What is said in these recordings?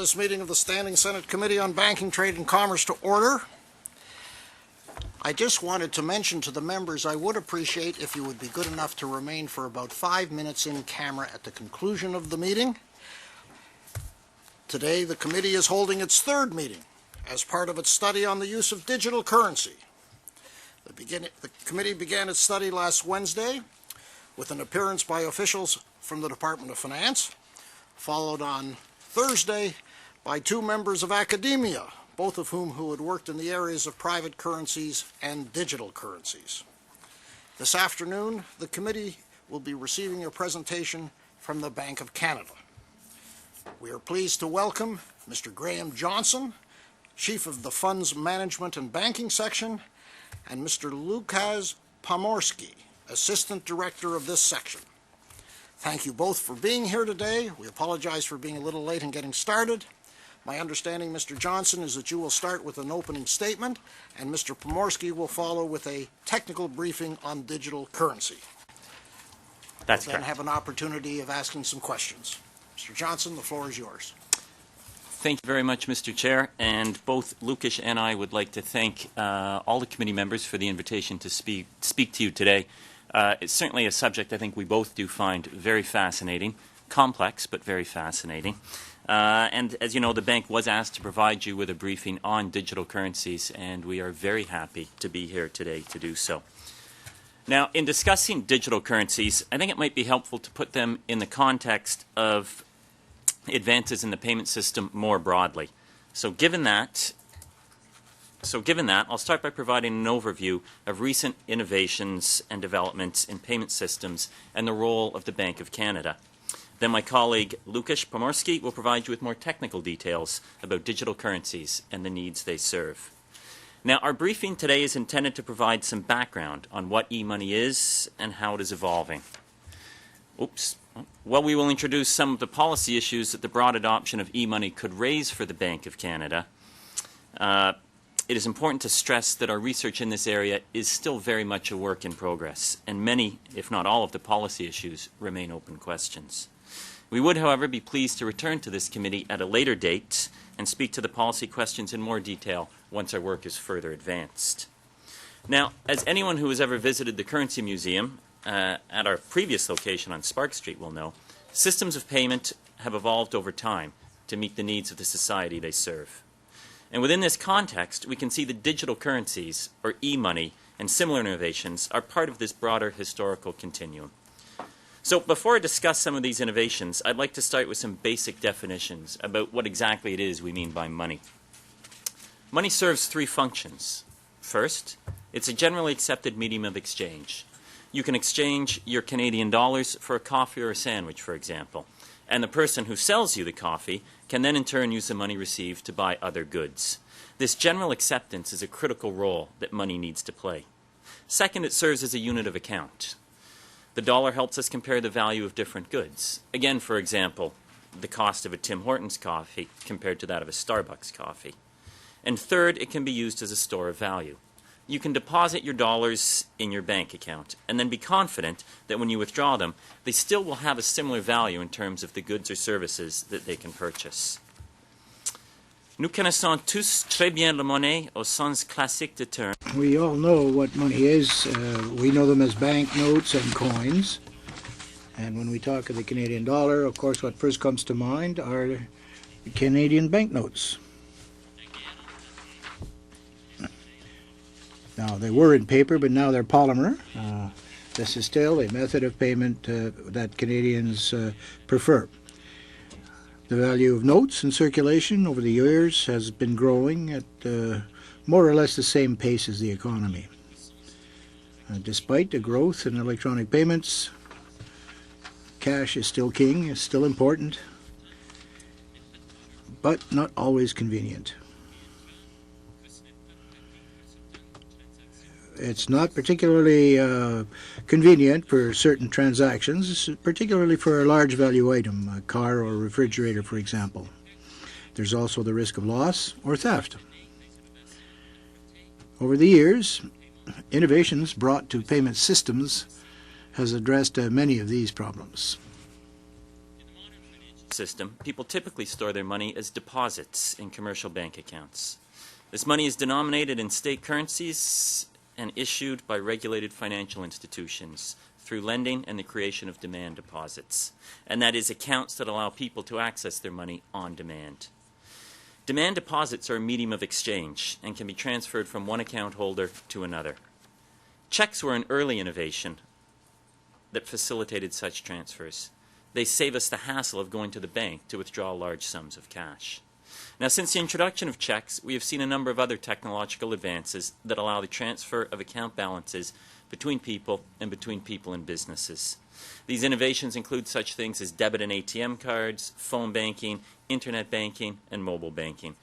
this meeting of the Standing Senate Committee on Banking, Trade and Commerce to order. I just wanted to mention to the members I would appreciate if you would be good enough to remain for about 5 minutes in camera at the conclusion of the meeting. Today the committee is holding its third meeting as part of its study on the use of digital currency. The committee began its study last Wednesday with an appearance by officials from the Department of Finance, followed on Thursday by 2 members of academia, both of whom had worked in the areas of private currencies and digital currencies. This afternoon, the committee will be receiving a presentation from the Bank of Canada. We are pleased to welcome Mr. Graham Johnson, Chief of the Funds Management and Banking Section, and Mr. Łukasz Pomorski, Assistant Director of this section. Thank you both for being here today. We apologize for being a little late in getting started. My understanding, Mr. Johnson, is that you will start with an opening statement, and Mr. Pomorski will follow with a technical briefing on digital currency. That's We'll correct. then have an opportunity of asking some questions. Mr. Johnson, the floor is yours. Thank you very much, Mr. Chair, and both Łukasz and I would like to thank all the committee members for the invitation to speak to you today. It's certainly a subject I think we both do find very fascinating, complex but very fascinating. And as you know, the bank was asked to provide you with a briefing on digital currencies, and we are very happy to be here today to do so. Now, in discussing digital currencies, I think it might be helpful to put them in the context of advances in the payment system more broadly. So given that, I'll start by providing an overview of recent innovations and developments in payment systems and the role of the Bank of Canada. Then my colleague Łukasz Pomorski will provide you with more technical details about digital currencies and the needs they serve. Now, our briefing today is intended to provide some background on what e-money is and how it is evolving. Well, we will introduce some of the policy issues that the broad adoption of e-money could raise for the Bank of Canada. It is important to stress that our research in this area is still very much a work in progress, and many, if not all, of the policy issues remain open questions. We would, however, be pleased to return to this committee at a later date and speak to the policy questions in more detail once our work is further advanced. Now, as anyone who has ever visited the Currency Museum at our previous location on Spark Street will know, systems of payment have evolved over time to meet the needs of the society they serve. And within this context, we can see that digital currencies, or e-money, and similar innovations are part of this broader historical continuum. So before I discuss some of these innovations, I'd like to start with some basic definitions about what exactly it is we mean by money. Money serves 3 functions. First, it's a generally accepted medium of exchange. You can exchange your Canadian dollars for a coffee or a sandwich, for example, and the person who sells you the coffee can then in turn use the money received to buy other goods. This general acceptance is a critical role that money needs to play. Second, it serves as a unit of account. The dollar helps us compare the value of different goods. Again, for example, the cost of a Tim Hortons coffee compared to that of a Starbucks coffee. And third, it can be used as a store of value. You can deposit your dollars in your bank account and then be confident that when you withdraw them, they still will have a similar value in terms of the goods or services that they can purchase. Nous connaissons tous très bien la monnaie au sens classique du terme. We all know what money is. We know them as banknotes and coins. And when we talk of the Canadian dollar, of course, what first comes to mind are the Canadian banknotes. Now, they were in paper, but now they're polymer. This is still a method of payment that Canadians prefer. The value of notes in circulation over the years has been growing at more or less the same pace as the economy. Despite the growth in electronic payments, cash is still king, is still important, but not always convenient. It's not particularly convenient for certain transactions, particularly for a large value item, a car or a refrigerator, for example. There's also the risk of loss or theft. Over the years, innovations brought to payment systems has addressed many of these problems. system, people typically store their money as deposits in commercial bank accounts. This money is denominated in state currencies and issued by regulated financial institutions through lending and the creation of demand deposits. And that is accounts that allow people to access their money on demand. Demand deposits are a medium of exchange and can be transferred from one account holder to another. Checks were an early innovation that facilitated such transfers. They save us the hassle of going to the bank to withdraw large sums of cash. Now, since the introduction of checks, we have seen a number of other technological advances that allow the transfer of account balances between people and businesses. These innovations include such things as debit and ATM cards, phone banking, internet banking, and mobile banking,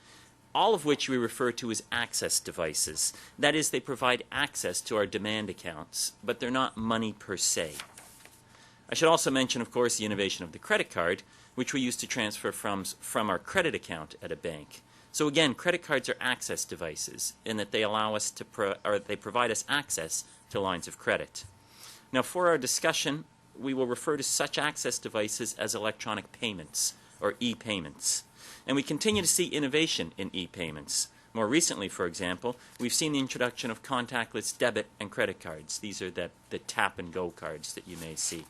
all of which we refer to as access devices. That is, they provide access to our demand accounts, but they're not money per se. I should also mention, of course, the innovation of the credit card, which we use to transfer from our credit account at a bank. So again, credit cards are access devices in that they allow us to they provide us access to lines of credit. Now, for our discussion, we will refer to such access devices as electronic payments, or e-payments. And we continue to see innovation in e-payments. More recently, for example, we've seen the introduction of contactless debit and credit cards. These are the tap-and-go cards that you may see.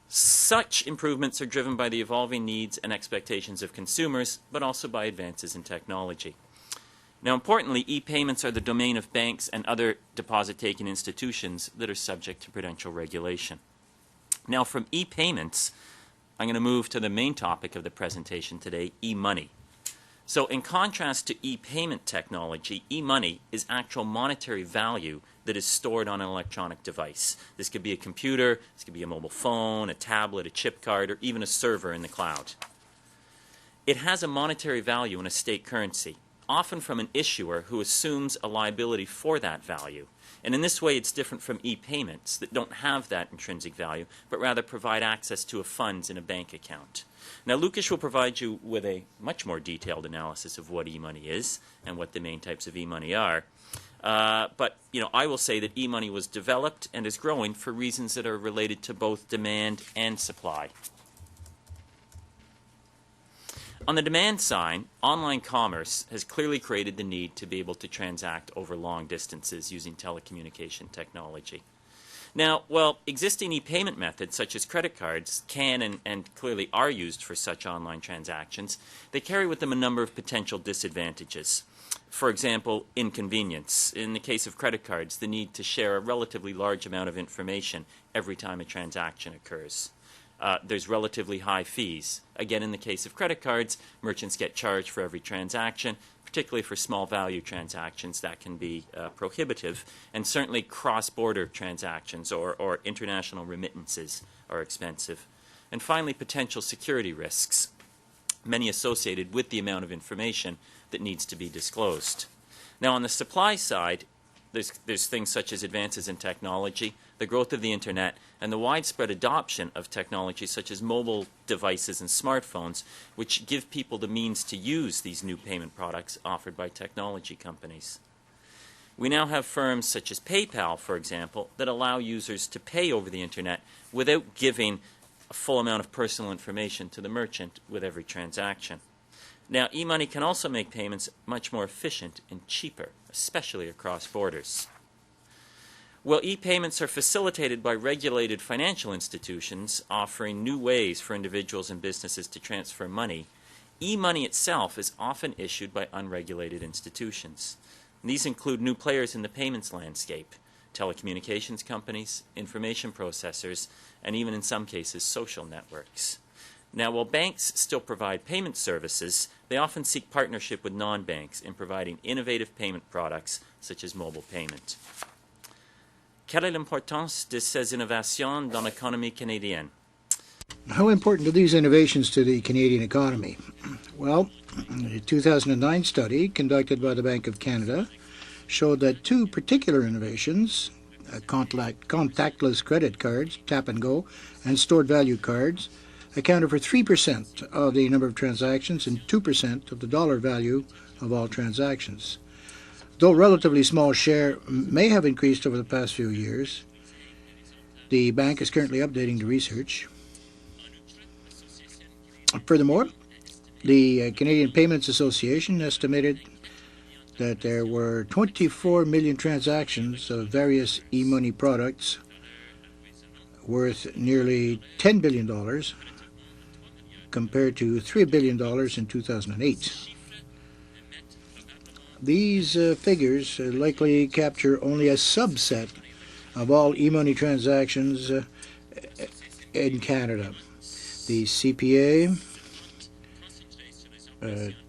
Such improvements are driven by the evolving needs and expectations of consumers, but also by advances in technology. Now, importantly, e-payments are the domain of banks and other deposit-taking institutions that are subject to prudential regulation. Now, from e-payments, I'm going to move to the main topic of the presentation today, e-money. So in contrast to e-payment technology, e-money is actual monetary value that is stored on an electronic device. This could be a computer, this could be a mobile phone, a tablet, a chip card, or even a server in the cloud. It has a monetary value in a state currency, often from an issuer who assumes a liability for that value. And in this way, it's different from e-payments that don't have that intrinsic value, but rather provide access to funds in a bank account. Now, Lucas will provide you with a much more detailed analysis of what e-money is and what the main types of e-money are. But I will say that e-money was developed and is growing for reasons that are related to both demand and supply. On the demand side, online commerce has clearly created the need to be able to transact over long distances using telecommunication technology. Now, while existing e-payment methods such as credit cards can and clearly are used for such online transactions, they carry with them a number of potential disadvantages. For example, inconvenience. In the case of credit cards, the need to share a relatively large amount of information every time a transaction occurs. There's relatively high fees. Again, in the case of credit cards, merchants get charged for every transaction, particularly for small value transactions that can be prohibitive, and certainly cross-border transactions or international remittances are expensive. And finally, potential security risks, many associated with the amount of information that needs to be disclosed. Now, on the supply side, there's things such as advances in technology, the growth of the internet, and the widespread adoption of technology such as mobile devices and smartphones, which give people the means to use these new payment products offered by technology companies. We now have firms such as PayPal, for example, that allow users to pay over the internet without giving a full amount of personal information to the merchant with every transaction. Now, e-money can also make payments much more efficient and cheaper, especially across borders. Well, e-payments are facilitated by regulated financial institutions offering new ways for individuals and businesses to transfer money. E-money itself is often issued by unregulated institutions. And these include new players in the payments landscape, telecommunications companies, information processors, and even in some cases social networks. Now, while banks still provide payment services, they often seek partnership with non-banks in providing innovative payment products such as mobile payment. Quelle est l'importance de ces innovations dans l'économie canadienne? How important are these innovations to the Canadian economy? Well, a 2009 study conducted by the Bank of Canada showed that two particular innovations, contactless credit cards, tap and go, and stored value cards, accounted for 3% of the number of transactions and 2% of the dollar value of all transactions. Though a relatively small share may have increased over the past few years, the bank is currently updating the research. Furthermore, the Canadian Payments Association estimated that there were 24 million transactions of various e-money products worth nearly $10 billion compared to $3 billion in 2008. These figures likely capture only a subset of all e-money transactions in Canada. The CPA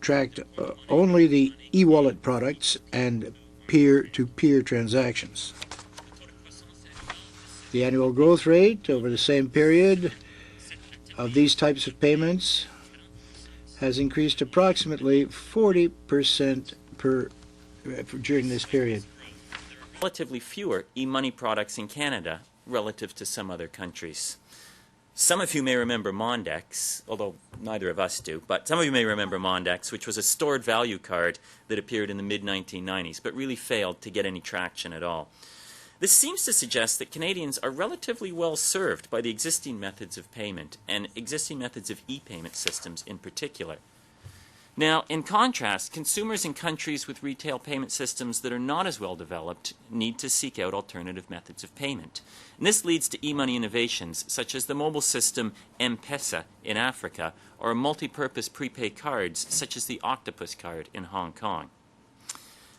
tracked only the e-wallet products and peer-to-peer transactions. The annual growth rate over the same period of these types of payments has increased approximately 40% during this period. Relatively fewer e-money products in Canada relative to some other countries. Some of you may remember Mondex, although neither of us do, but some of you may remember Mondex, which was a stored value card that appeared in the mid-1990s, but really failed to get any traction at all. This seems to suggest that Canadians are relatively well served by the existing methods of payment, and existing methods of e-payment systems in particular. Now, in contrast, consumers in countries with retail payment systems that are not as well developed need to seek out alternative methods of payment. And this leads to e-money innovations such as the mobile system M-Pesa in Africa, or multi-purpose prepaid cards such as the Octopus card in Hong Kong.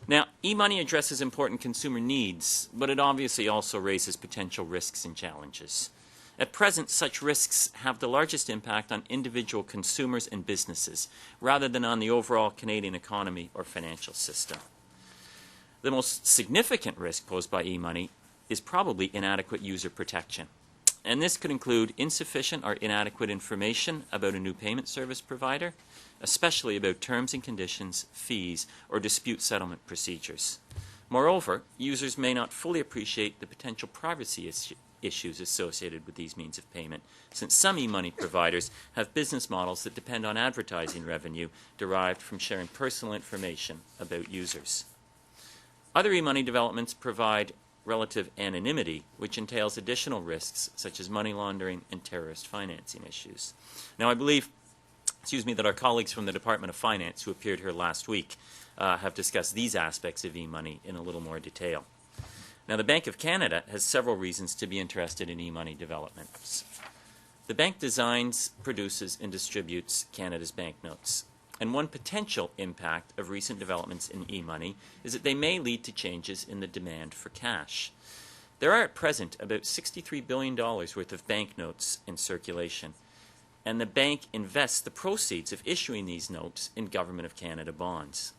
Now, e-money addresses important consumer needs, but it obviously also raises potential risks and challenges. At present, such risks have the largest impact on individual consumers and businesses, rather than on the overall Canadian economy or financial system. The most significant risk posed by e-money is probably inadequate user protection. And this could include insufficient or inadequate information about a new payment service provider, especially about terms and conditions, fees, or dispute settlement procedures. Moreover, users may not fully appreciate the potential privacy issues associated with these means of payment, since some e-money providers have business models that depend on advertising revenue derived from sharing personal information about users. Other e-money developments provide relative anonymity, which entails additional risks such as money laundering and terrorist financing issues. Now, I believe that our colleagues from the Department of Finance who appeared here last week have discussed these aspects of e-money in a little more detail. Now, the Bank of Canada has several reasons to be interested in e-money developments. The bank designs, produces, and distributes Canada's banknotes. And one potential impact of recent developments in e-money is that they may lead to changes in the demand for cash. There are at present about $63 billion worth of banknotes in circulation, and the bank invests the proceeds of issuing these notes in Government of Canada bonds.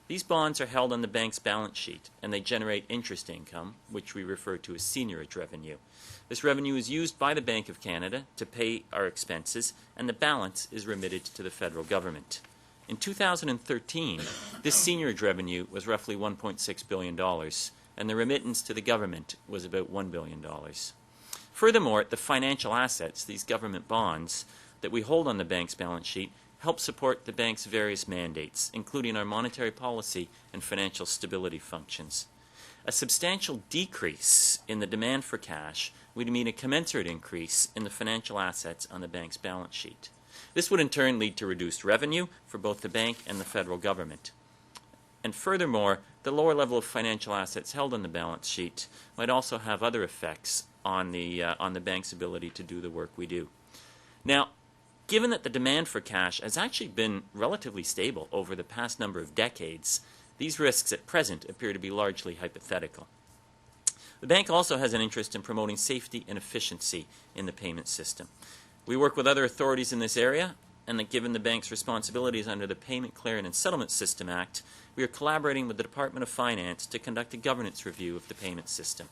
These bonds are held on the bank's balance sheet, and they generate interest income, which we refer to as seigniorage revenue. This revenue is used by the Bank of Canada to pay our expenses, and the balance is remitted to the federal government. In 2013, this seigniorage revenue was roughly $1.6 billion, and the remittance to the government was about $1 billion. Furthermore, the financial assets, these government bonds, that we hold on the bank's balance sheet help support the bank's various mandates, including our monetary policy and financial stability functions. A substantial decrease in the demand for cash would mean a commensurate increase in the financial assets on the bank's balance sheet. This would in turn lead to reduced revenue for both the bank and the federal government. And furthermore, the lower level of financial assets held on the balance sheet might also have other effects on the bank's ability to do the work we do. Now, given that the demand for cash has actually been relatively stable over the past number of decades, these risks at present appear to be largely hypothetical. The bank also has an interest in promoting safety and efficiency in the payment system. We work with other authorities in this area, and that given the bank's responsibilities under the Payment Clearing and Settlement System Act, we are collaborating with the Department of Finance to conduct a governance review of the payment system.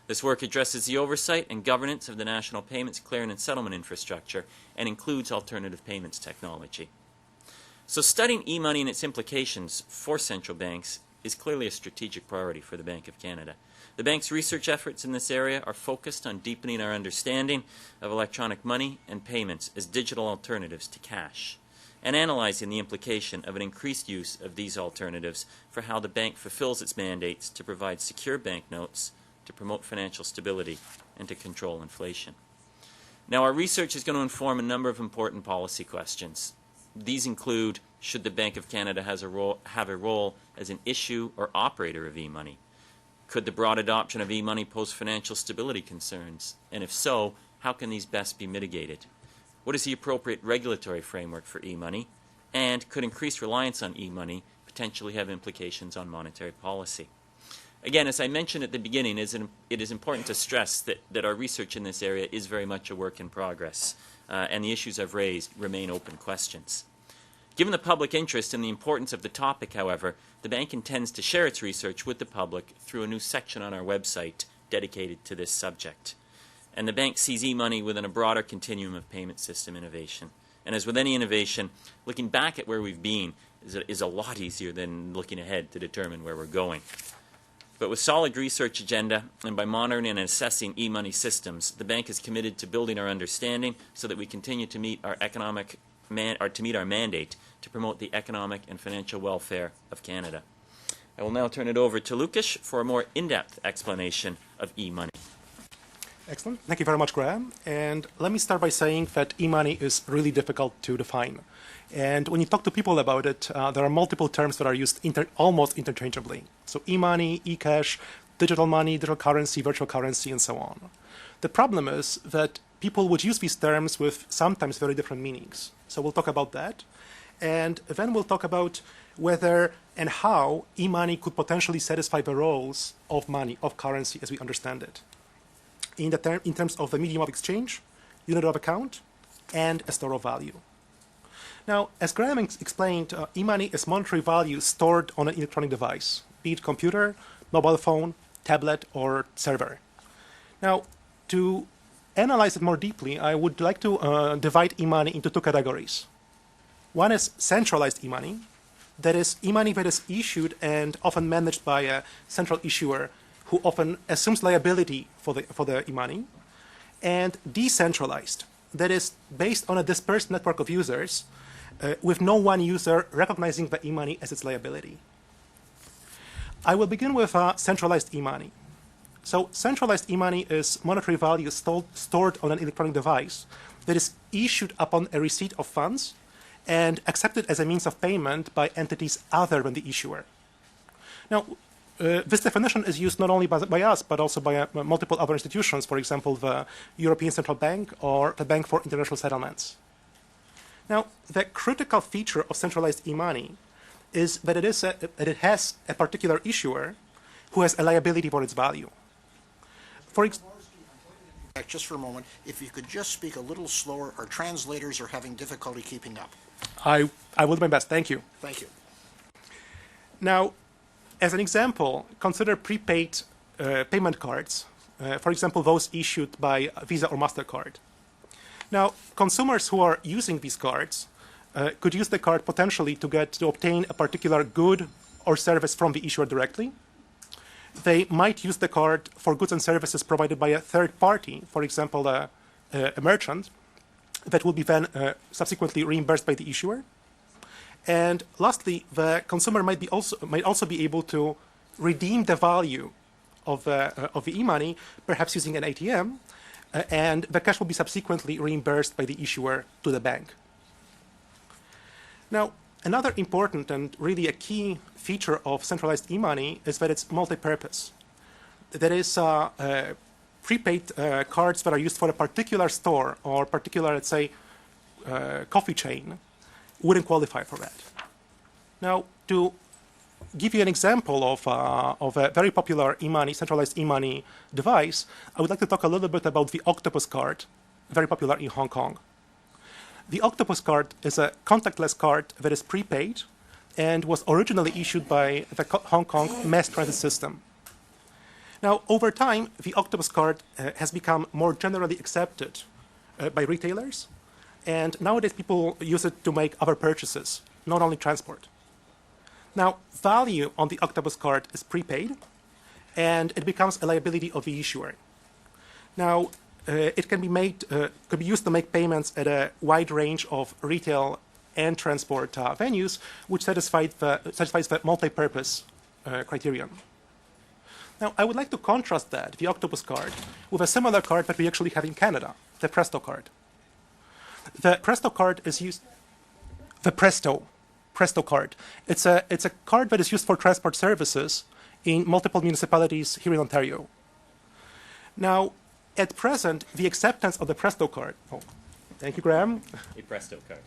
This work addresses the oversight and governance of the national payments clearing and settlement infrastructure and includes alternative payments technology. So studying e-money and its implications for central banks is clearly a strategic priority for the Bank of Canada. The bank's research efforts in this area are focused on deepening our understanding of electronic money and payments as digital alternatives to cash, and analyzing the implication of an increased use of these alternatives for how the bank fulfills its mandates to provide secure banknotes, to promote financial stability, and to control inflation. Now, our research is going to inform a number of important policy questions. These include, should the Bank of Canada have a role as an issue or operator of e-money? Could the broad adoption of e-money pose financial stability concerns? And if so, how can these best be mitigated? What is the appropriate regulatory framework for e-money? And could increased reliance on e-money potentially have implications on monetary policy? Again, as I mentioned at the beginning, it is important to stress that our research in this area is very much a work in progress, and the issues I've raised remain open questions. Given the public interest and the importance of the topic, however, the bank intends to share its research with the public through a new section on our website dedicated to this subject. And the bank sees e-money within a broader continuum of payment system innovation. And as with any innovation, looking back at where we've been is a lot easier than looking ahead to determine where we're going. But with solid research agenda and by monitoring and assessing e-money systems, the bank is committed to building our understanding so that we continue to meet our mandate to promote the economic and financial welfare of Canada. I will now turn it over to Lukasz for a more in-depth explanation of e-money. Excellent. Thank you very much, Graham. And let me start by saying that e-money is really difficult to define. And when you talk to people about it, there are multiple terms that are used almost interchangeably. So e-money, e-cash, digital money, digital currency, virtual currency, and so on. The problem is that people would use these terms with sometimes very different meanings. So we'll talk about that. And then we'll talk about whether and how e-money could potentially satisfy the roles of money, of currency as we understand it. In terms of the medium of exchange, unit of account, and a store of value. Now, as Graham explained, e-money is monetary value stored on an electronic device, be it computer, mobile phone, tablet, or server. Now, to analyze it more deeply, I would like to divide e-money into two categories. One is centralized e-money, that is e-money that is issued and often managed by a central issuer who often assumes liability for the e-money, and decentralized, that is based on a dispersed network of users with no one user recognizing the e-money as its liability. I will begin with centralized e-money. So centralized e-money is monetary value stored on an electronic device that is issued upon a receipt of funds and accepted as a means of payment by entities other than the issuer. Now, this definition is used not only by us, but also by multiple other institutions, for example, the European Central Bank or the Bank for International Settlements. Now, the critical feature of centralized e-money is that it has a particular issuer who has a liability for its value. Just for a moment, if you could just speak a little slower, our translators are having difficulty keeping up. I will do my best. Thank you. Thank you. Now, as an example, consider prepaid payment cards, for example, those issued by Visa or MasterCard. Now, consumers who are using these cards could use the card potentially to obtain a particular good or service from the issuer directly. They might use the card for goods and services provided by a third party, for example, a merchant, that will be then subsequently reimbursed by the issuer. And lastly, the consumer might also be able to redeem the value of the e-money, perhaps using an ATM, and the cash will be subsequently reimbursed by the issuer to the bank. Now, another important and really a key feature of centralized e-money is that it's multi-purpose. That is, prepaid cards that are used for a particular store or particular, let's say, coffee chain wouldn't qualify for that. Now, to give you an example of a very popular e-money, centralized e-money device, I would like to talk a little bit about the Octopus card, very popular in Hong Kong. The Octopus card is a contactless card that is prepaid and was originally issued by the Hong Kong mass transit system. Now, over time, the Octopus card has become more generally accepted by retailers, and nowadays people use it to make other purchases, not only transport. Now, value on the Octopus card is prepaid, and it becomes a liability of the issuer. Now, it can be used to make payments at a wide range of retail and transport venues, which satisfies the multi-purpose criterion. Now, I would like to contrast the Octopus card, with a similar card that we actually have in Canada, the Presto card. The Presto card is used, the Presto card. It's a card that is used for transport services in multiple municipalities here in Ontario. Now, at present, the acceptance of the Presto card, oh, thank you, Graham. A Presto card.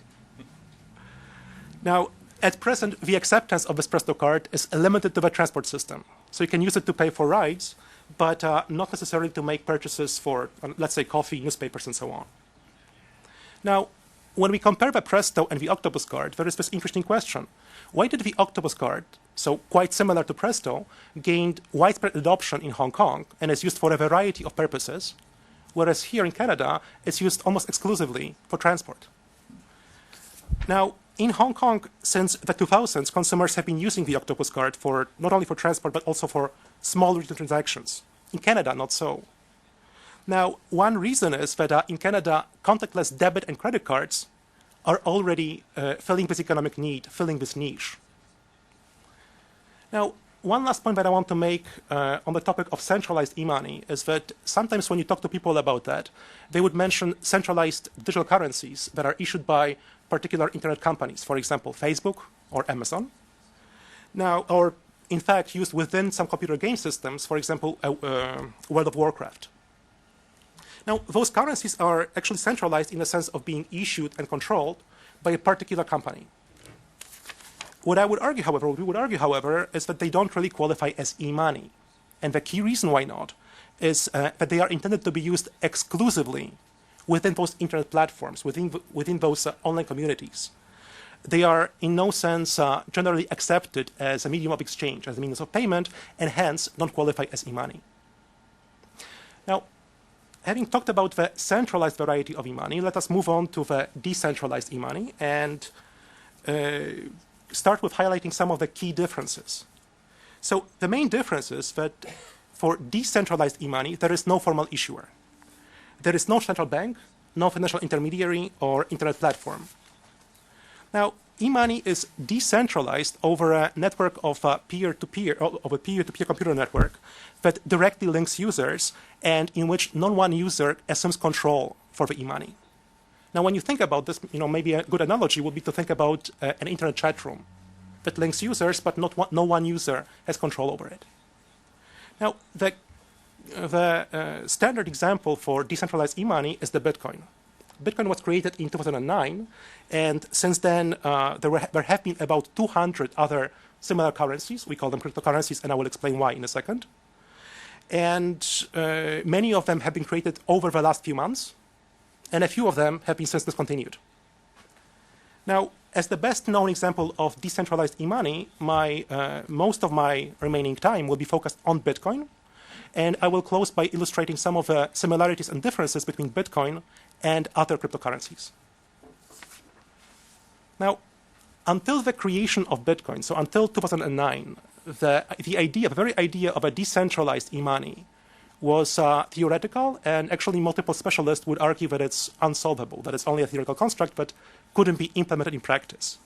Now, at present, the acceptance of this Presto card is limited to the transport system. So you can use it to pay for rides, but not necessarily to make purchases for, let's say, coffee, newspapers, and so on. Now, when we compare the Presto and the Octopus card, there is this interesting question. Why did the Octopus card, so quite similar to Presto, gained widespread adoption in Hong Kong and is used for a variety of purposes, whereas here in Canada, it's used almost exclusively for transport? Now, in Hong Kong, since the 2000s, consumers have been using the Octopus card for not only for transport, but also for small retail transactions. In Canada, not so. Now, one reason is that in Canada, contactless debit and credit cards are already filling this economic need, filling this niche. Now, one last point that I want to make on the topic of centralized e-money is that sometimes when you talk to people about that, they would mention centralized digital currencies that are issued by particular internet companies, for example, Facebook or Amazon. Now, or in fact, used within some computer game systems, for example, World of Warcraft. Now, those currencies are actually centralized in the sense of being issued and controlled by a particular company. What we would argue, however, is that they don't really qualify as e-money. And the key reason why not is that they are intended to be used exclusively within those internet platforms, within those online communities. They are in no sense generally accepted as a medium of exchange, as a means of payment, and hence don't qualify as e-money. Now, having talked about the centralized variety of e-money, let us move on to the decentralized e-money and start with highlighting some of the key differences. So the main difference is that for decentralized e-money, there is no formal issuer. There is no central bank, no financial intermediary or internet platform. Now, e-money is decentralized over a network of peer-to-peer computer network that directly links users and in which no one user assumes control for the e-money. Now, when you think about this, maybe a good analogy would be to think about an internet chat room that links users, but no one user has control over it. Now, the standard example for decentralized e-money is the Bitcoin. Bitcoin was created in 2009, and since then there have been about 200 other similar currencies. We call them cryptocurrencies, and I will explain why in a second. And many of them have been created over the last few months, and a few of them have been since discontinued. Now, as the best known example of decentralized e-money, most of my remaining time will be focused on Bitcoin, and I will close by illustrating some of the similarities and differences between Bitcoin and other cryptocurrencies. Now, until the creation of Bitcoin, so until 2009, the very idea of a decentralized e-money was theoretical, and actually multiple specialists would argue that it's unsolvable, that it's only a theoretical construct, but couldn't be implemented in practice.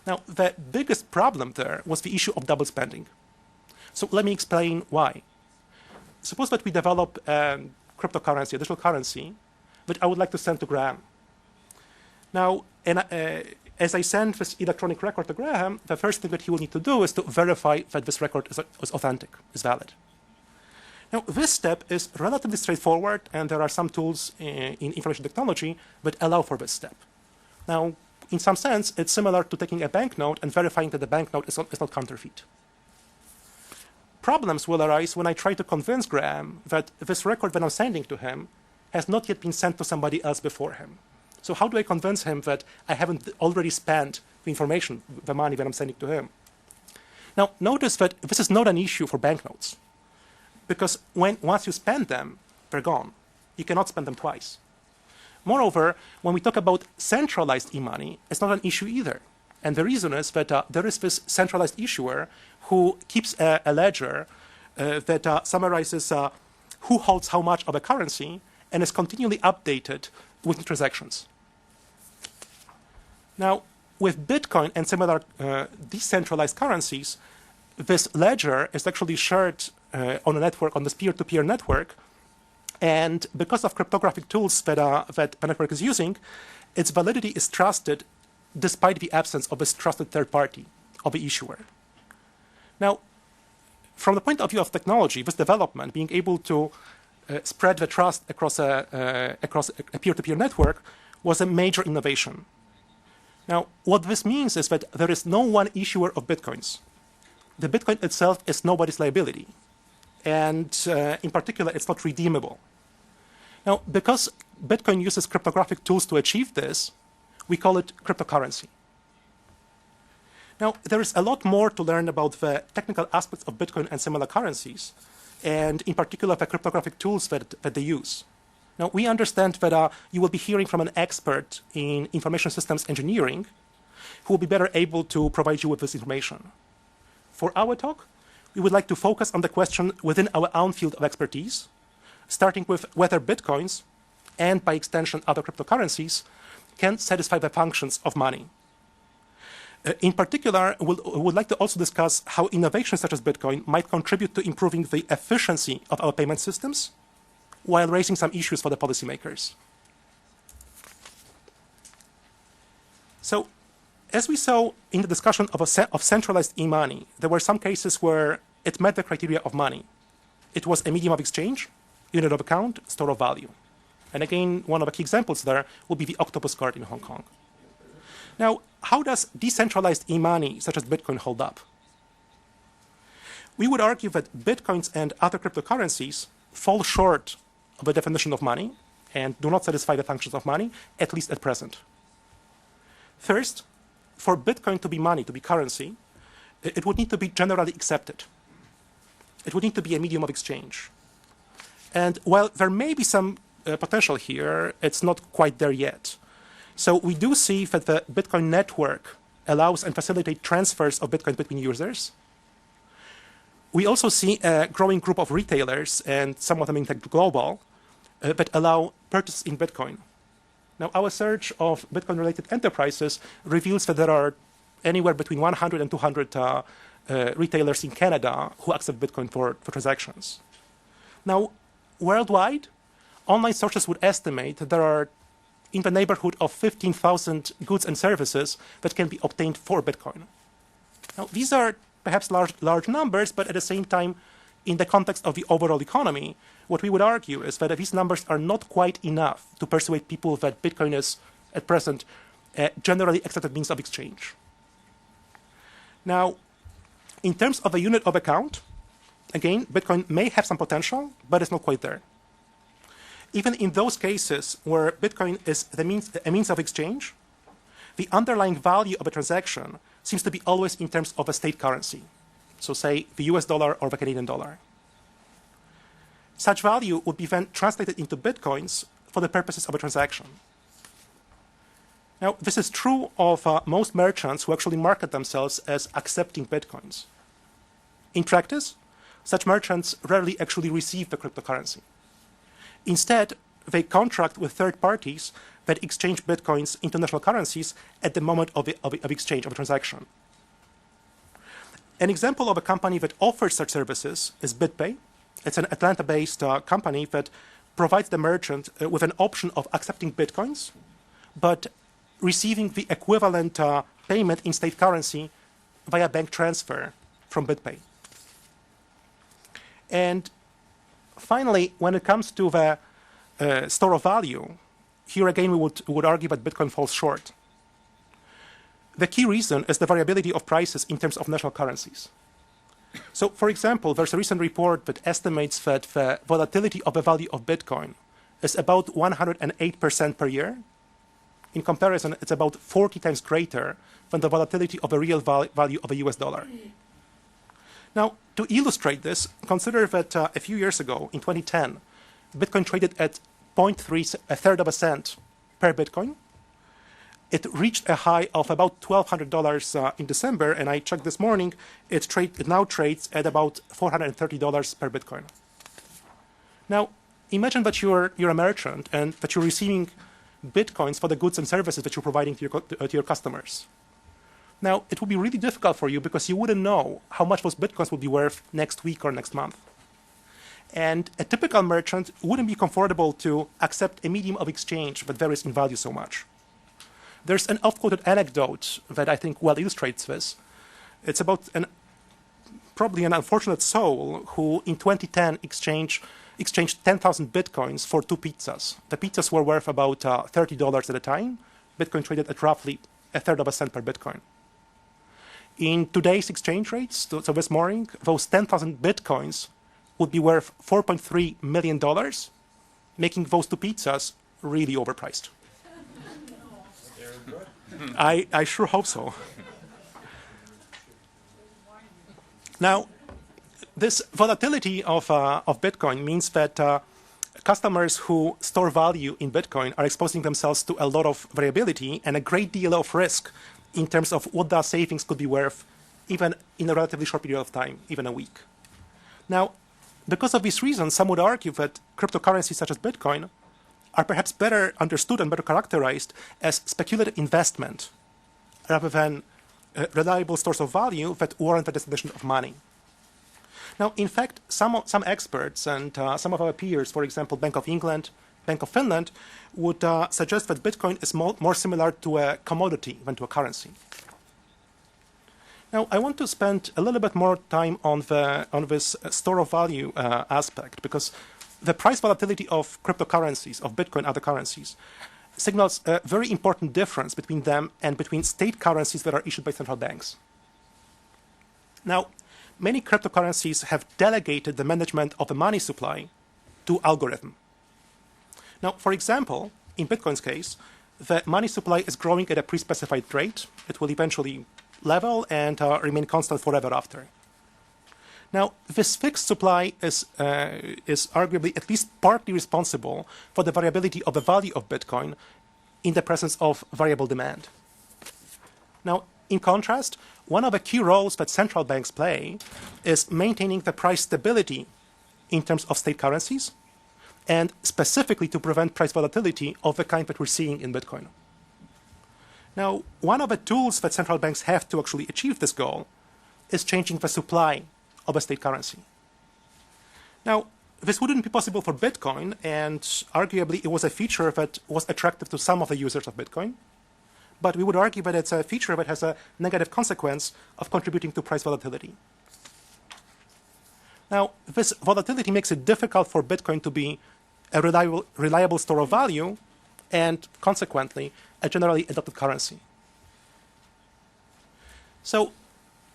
Now, the biggest problem there was the issue of double spending. So let me explain why. Suppose that we develop a cryptocurrency, a digital currency, that I would like to send to Graham. Now, as I send this electronic record to Graham, the first thing that he will need to do is to verify that this record is authentic, is valid. Now, this step is relatively straightforward, and there are some tools in information technology that allow for this step. Now, in some sense, it's similar to taking a banknote and verifying that the banknote is not counterfeit. Problems will arise when I try to convince Graham that this record that I'm sending to him has not yet been sent to somebody else before him. So how do I convince him that I haven't already spent the information, the money that I'm sending to him? Now, notice that this is not an issue for banknotes, because once you spend them, they're gone. You cannot spend them twice. Moreover, when we talk about centralized e-money, it's not an issue either. And the reason is that there is this centralized issuer who keeps a ledger that summarizes who holds how much of a currency and is continually updated with transactions. Now, with Bitcoin and similar decentralized currencies, this ledger is actually shared on a network, on this peer-to-peer network, And because of cryptographic tools that the network is using, its validity is trusted despite the absence of this trusted third party of the issuer. Now, from the point of view of technology, this development, being able to spread the trust across a peer-to-peer network, was a major innovation. Now, what this means is that there is no one issuer of Bitcoins. The Bitcoin itself is nobody's liability. And in particular, it's not redeemable. Now, because Bitcoin uses cryptographic tools to achieve this, we call it cryptocurrency. Now, there is a lot more to learn about the technical aspects of Bitcoin and similar currencies, and in particular the cryptographic tools that they use. Now, we understand that you will be hearing from an expert in information systems engineering who will be better able to provide you with this information. For our talk, we would like to focus on the question within our own field of expertise, starting with whether Bitcoins, and by extension other cryptocurrencies, can satisfy the functions of money. In particular, we would like to also discuss how innovations such as Bitcoin might contribute to improving the efficiency of our payment systems, while raising some issues for the policymakers. So, as we saw in the discussion of centralized e-money, there were some cases where it met the criteria of money. It was a medium of exchange, unit of account, store of value. And again, one of the key examples there will be the octopus card in Hong Kong. Now, how does decentralized e-money, such as Bitcoin, hold up? We would argue that Bitcoins and other cryptocurrencies fall short of the definition of money and do not satisfy the functions of money, at least at present. First, for Bitcoin to be money, to be currency, it would need to be generally accepted. It would need to be a medium of exchange. And while there may be some potential here, it's not quite there yet. So we do see that the Bitcoin network allows and facilitates transfers of Bitcoin between users. We also see a growing group of retailers, and some of them in fact global, that allow purchase in Bitcoin. Now, our search of Bitcoin-related enterprises reveals that there are anywhere between 100 and 200 retailers in Canada who accept Bitcoin for transactions. Now, worldwide, online sources would estimate that there are in the neighborhood of 15,000 goods and services that can be obtained for Bitcoin. Now, these are perhaps large numbers, but at the same time, in the context of the overall economy, what we would argue is that these numbers are not quite enough to persuade people that Bitcoin is, at present, a generally accepted means of exchange. Now, in terms of a unit of account, again, Bitcoin may have some potential, but it's not quite there. Even in those cases where Bitcoin is a means of exchange, the underlying value of a transaction seems to be always in terms of a state currency. So say the US dollar or the Canadian dollar. Such value would be then translated into Bitcoins for the purposes of a transaction. Now, this is true of most merchants who actually market themselves as accepting Bitcoins. In practice, such merchants rarely actually receive the cryptocurrency. Instead, they contract with third parties that exchange Bitcoins into national currencies at the moment of exchange of a transaction. An example of a company that offers such services is BitPay. It's an Atlanta-based company that provides the merchant with an option of accepting Bitcoins, but receiving the equivalent payment in state currency via bank transfer from BitPay. And finally, when it comes to the store of value, here again we would argue that Bitcoin falls short. The key reason is the variability of prices in terms of national currencies. So, for example, there's a recent report that estimates that the volatility of the value of Bitcoin is about 108% per year. In comparison, it's about 40 times greater than the volatility of the real value of the US dollar. Now, to illustrate this, consider that a few years ago, in 2010, Bitcoin traded at 0.3, a third of a cent per Bitcoin. It reached a high of about $1,200 in December, and I checked this morning, it now trades at about $430 per Bitcoin. Now, imagine that you're a merchant and that you're receiving Bitcoins for the goods and services that you're providing to your customers. Now, it would be really difficult for you because you wouldn't know how much those Bitcoins would be worth next week or next month. And a typical merchant wouldn't be comfortable to accept a medium of exchange that varies in value so much. There's an oft-quoted anecdote that I think well illustrates this. It's about probably an unfortunate soul who in 2010 exchanged 10,000 bitcoins for 2 pizzas. The pizzas were worth about $30 at a time. Bitcoin traded at roughly a third of a cent per bitcoin. In today's exchange rates, so this morning, those 10,000 bitcoins would be worth $4.3 million, making those 2 pizzas really overpriced. I sure hope so. Now, this volatility of Bitcoin means that customers who store value in Bitcoin are exposing themselves to a lot of variability and a great deal of risk in terms of what their savings could be worth, even in a relatively short period of time, even a week. Now, because of these reasons, some would argue that cryptocurrencies such as Bitcoin are perhaps better understood and better characterized as speculative investment rather than reliable stores of value that warrant the designation of money. Now, in fact, some experts and some of our peers, for example, Bank of England, Bank of Finland, would suggest that Bitcoin is more similar to a commodity than to a currency. Now, I want to spend a little bit more time on this store of value aspect, because the price volatility of cryptocurrencies, of Bitcoin and other currencies, signals a very important difference between them and between state currencies that are issued by central banks. Now, many cryptocurrencies have delegated the management of the money supply to algorithm. Now, for example, in Bitcoin's case, the money supply is growing at a pre-specified rate. It will eventually level and remain constant forever after. Now, this fixed supply is arguably at least partly responsible for the variability of the value of Bitcoin in the presence of variable demand. Now, in contrast, one of the key roles that central banks play is maintaining the price stability in terms of state currencies, and specifically to prevent price volatility of the kind that we're seeing in Bitcoin. Now, one of the tools that central banks have to actually achieve this goal is changing the supply of a state currency. Now, this wouldn't be possible for Bitcoin, and arguably it was a feature that was attractive to some of the users of Bitcoin, but we would argue that it's a feature that has a negative consequence of contributing to price volatility. Now, this volatility makes it difficult for Bitcoin to be a reliable store of value, and consequently, a generally adopted currency. So,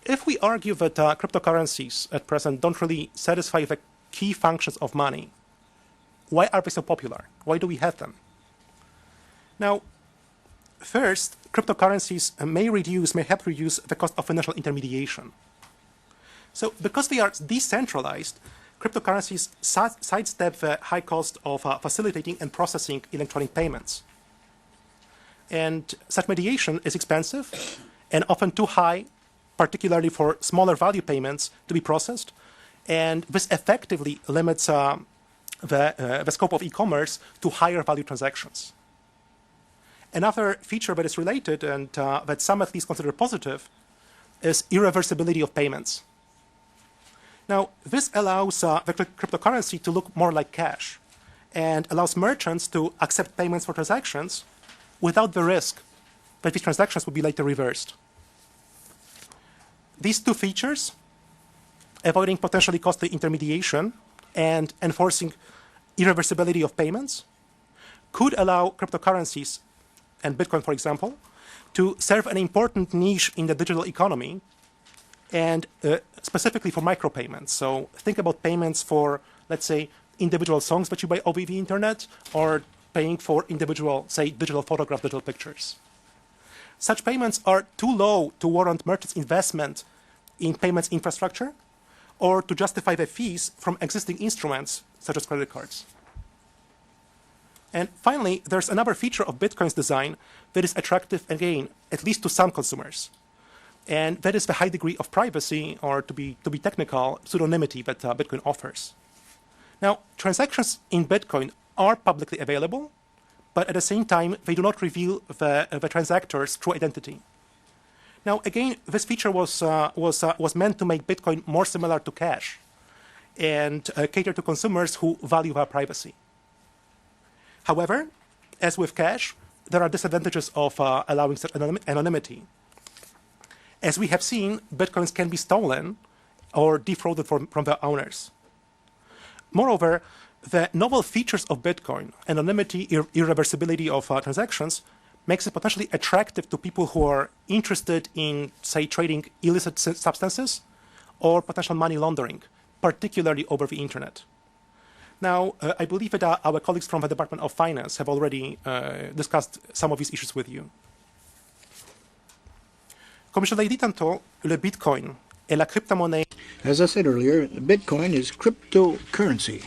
if we argue that cryptocurrencies at present don't really satisfy the key functions of money, why are they so popular? Why do we have them? Now, first, cryptocurrencies may help reduce the cost of financial intermediation. So, because they are decentralized, cryptocurrencies sidestep the high cost of facilitating and processing electronic payments. And such mediation is expensive and often too high, particularly for smaller value payments to be processed. And this effectively limits the scope of e-commerce to higher value transactions. Another feature that is related and that some at least consider positive is irreversibility of payments. Now, this allows the cryptocurrency to look more like cash and allows merchants to accept payments for transactions without the risk that these transactions will be later reversed. These two features, avoiding potentially costly intermediation and enforcing irreversibility of payments, could allow cryptocurrencies, and Bitcoin, for example, to serve an important niche in the digital economy, and specifically for micropayments. So think about payments for, let's say, individual songs that you buy over the internet, or paying for individual, say, digital photographs, digital pictures. Such payments are too low to warrant merchants' investment in payments infrastructure or to justify the fees from existing instruments such as credit cards. And finally, there's another feature of Bitcoin's design that is attractive, again, at least to some consumers. And that is the high degree of privacy, or to be technical, pseudonymity that Bitcoin offers. Now, transactions in Bitcoin are publicly available, but at the same time, they do not reveal the transactor's true identity. Now, again, this feature was meant to make Bitcoin more similar to cash. and cater to consumers who value our privacy. However, as with cash, there are disadvantages of allowing such anonymity. As we have seen, bitcoins can be stolen or defrauded from their owners. Moreover, the novel features of Bitcoin, anonymity, irreversibility of transactions, makes it potentially attractive to people who are interested in, say, trading illicit substances or potential money laundering, particularly over the internet. Now, I believe that our colleagues from the Department of Finance have already discussed some of these issues with you. Comme je l'ai dit tantôt, le Bitcoin est la crypto-monnaie. As I said earlier, Bitcoin is cryptocurrency.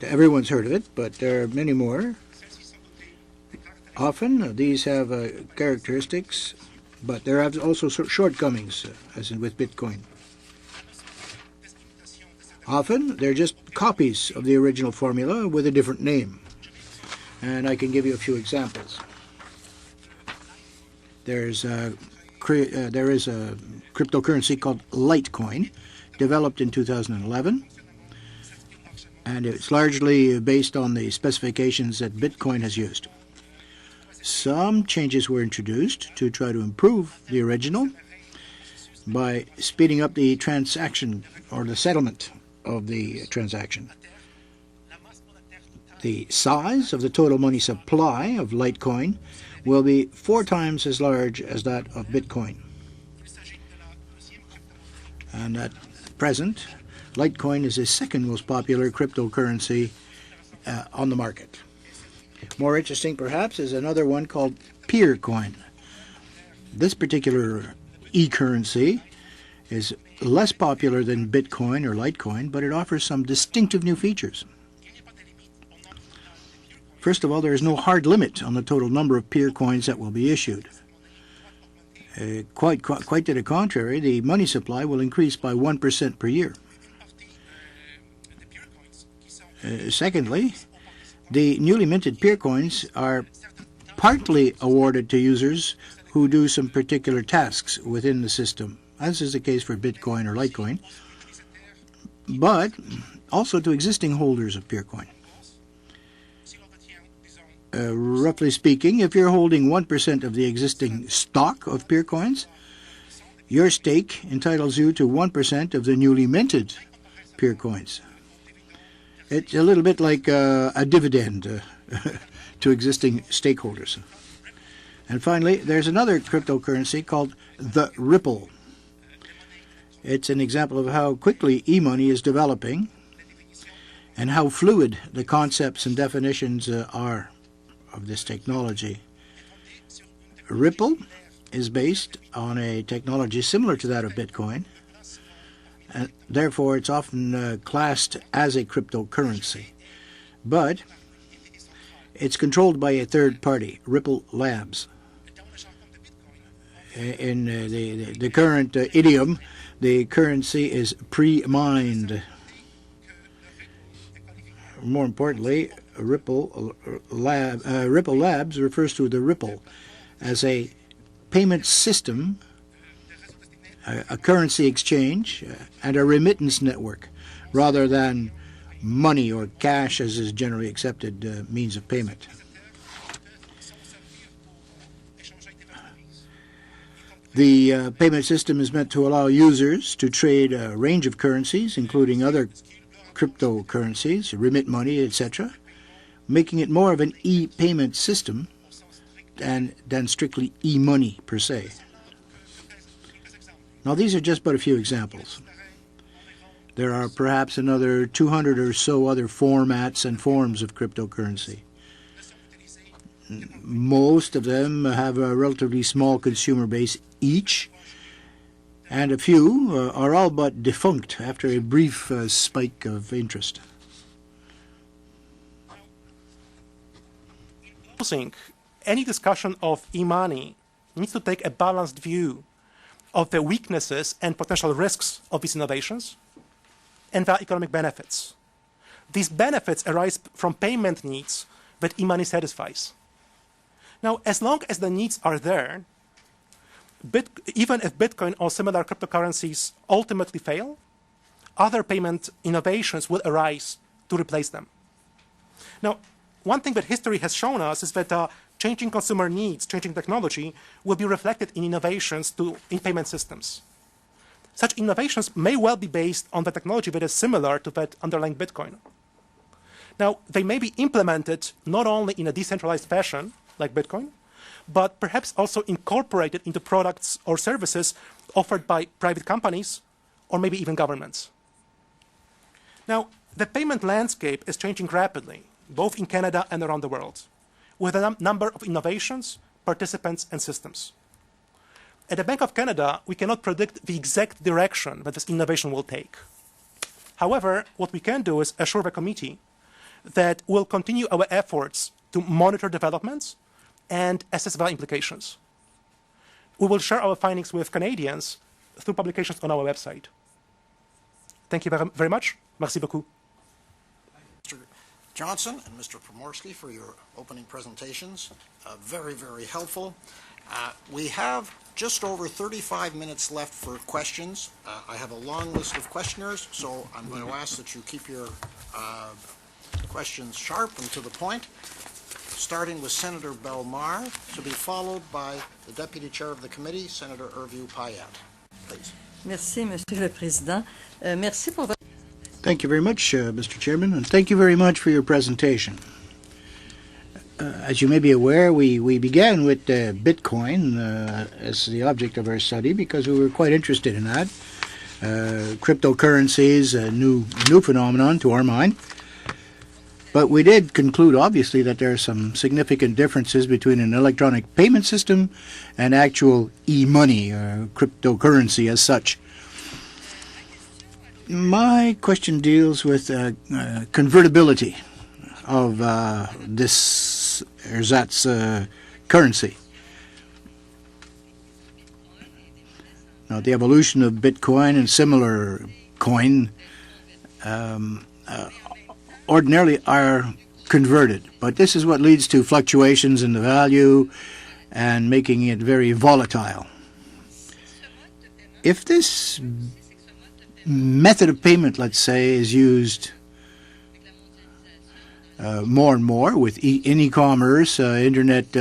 Everyone's heard of it, but there are many more. Often, these have characteristics, but there are also shortcomings, as in with Bitcoin. Often, they're just copies of the original formula with a different name. And I can give you a few examples. There is a cryptocurrency called Litecoin, developed in 2011. And it's largely based on the specifications that Bitcoin has used. Some changes were introduced to try to improve the original by speeding up the transaction or the settlement of the transaction. The size of the total money supply of Litecoin will be 4 times as large as that of Bitcoin. And at present, Litecoin is the second most popular cryptocurrency on the market. More interesting, perhaps, is another one called Peercoin. This particular e-currency is less popular than Bitcoin or Litecoin, but it offers some distinctive new features. First of all, there is no hard limit on the total number of peer coins that will be issued. Quite to the contrary, the money supply will increase by 1% per year. Secondly, the newly minted peer coins are partly awarded to users who do some particular tasks within the system, as is the case for Bitcoin or Litecoin, but also to existing holders of peer coin. Roughly speaking, if you're holding 1% of the existing stock of peer coins, your stake entitles you to 1% of the newly minted peer coins. It's a little bit like a dividend to existing stakeholders. And finally, there's another cryptocurrency called the Ripple. It's an example of how quickly e-money is developing and how fluid the concepts and definitions are of this technology. Ripple is based on a technology similar to that of Bitcoin, and therefore it's often classed as a cryptocurrency. But it's controlled by a third party, Ripple Labs. In the current idiom, the currency is pre-mined. More importantly, Ripple Labs refers to the Ripple as a payment system, a currency exchange, and a remittance network, rather than money or cash as is generally accepted means of payment. The payment system is meant to allow users to trade a range of currencies, including other cryptocurrencies, remit money, etc., making it more of an e-payment system than strictly e-money per se. Now, these are just but a few examples. There are perhaps another 200 or so other formats and forms of cryptocurrency. Most of them have a relatively small consumer base each, and a few are all but defunct after a brief spike of interest. Any discussion of e-money needs to take a balanced view of the weaknesses and potential risks of these innovations and their economic benefits. These benefits arise from payment needs that e-money satisfies. Now, as long as the needs are there, even if Bitcoin or similar cryptocurrencies ultimately fail, other payment innovations will arise to replace them. Now, one thing that history has shown us is that changing consumer needs, changing technology, will be reflected in innovations in payment systems. Such innovations may well be based on the technology that is similar to that underlying Bitcoin. Now, they may be implemented not only in a decentralized fashion, like Bitcoin, but perhaps also incorporated into products or services offered by private companies or maybe even governments. Now, the payment landscape is changing rapidly, both in Canada and around the world, with a number of innovations, participants, and systems. At the Bank of Canada, we cannot predict the exact direction that this innovation will take. However, what we can do is assure the committee that we'll continue our efforts to monitor developments and assess their implications. We will share our findings with Canadians through publications on our website. Thank you very much. Merci beaucoup. Mr. Johnson and Mr. Pomorski for your opening presentations. Very, very helpful. We have just over 35 minutes left for questions. I have a long list of questioners, so I'm going to ask that you keep your questions sharp and to the point, starting with Senator Belmar, to be followed by the Deputy Chair of the Committee, Senator Hervieux Payette. Please. Merci, Monsieur le Président. Merci pour votre... Thank you very much, Mr. Chairman, and thank you very much for your presentation. As you may be aware, we began with Bitcoin as the object of our study because we were quite interested in that. Cryptocurrencies, a new phenomenon to our mind. But we did conclude, obviously, that there are some significant differences between an electronic payment system and actual e-money, or cryptocurrency as such. My question deals with convertibility of this ersatz currency. Now, the evolution of Bitcoin and similar coin ordinarily are converted, but this is what leads to fluctuations in the value and making it very volatile. If this method of payment, let's say, is used more and more in e-commerce, internet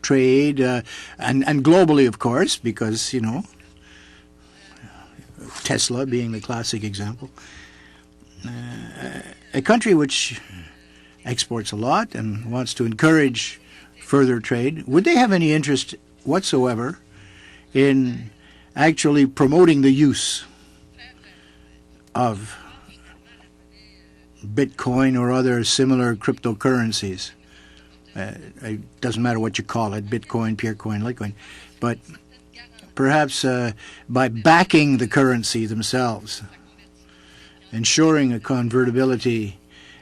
trade, and globally, of course, because, you know, Tesla being the classic example. A country which exports a lot and wants to encourage further trade, would they have any interest whatsoever in actually promoting the use of Bitcoin or other similar cryptocurrencies? It doesn't matter what you call it, Bitcoin, Peercoin, Litecoin, but perhaps by backing the currency themselves, ensuring a convertibility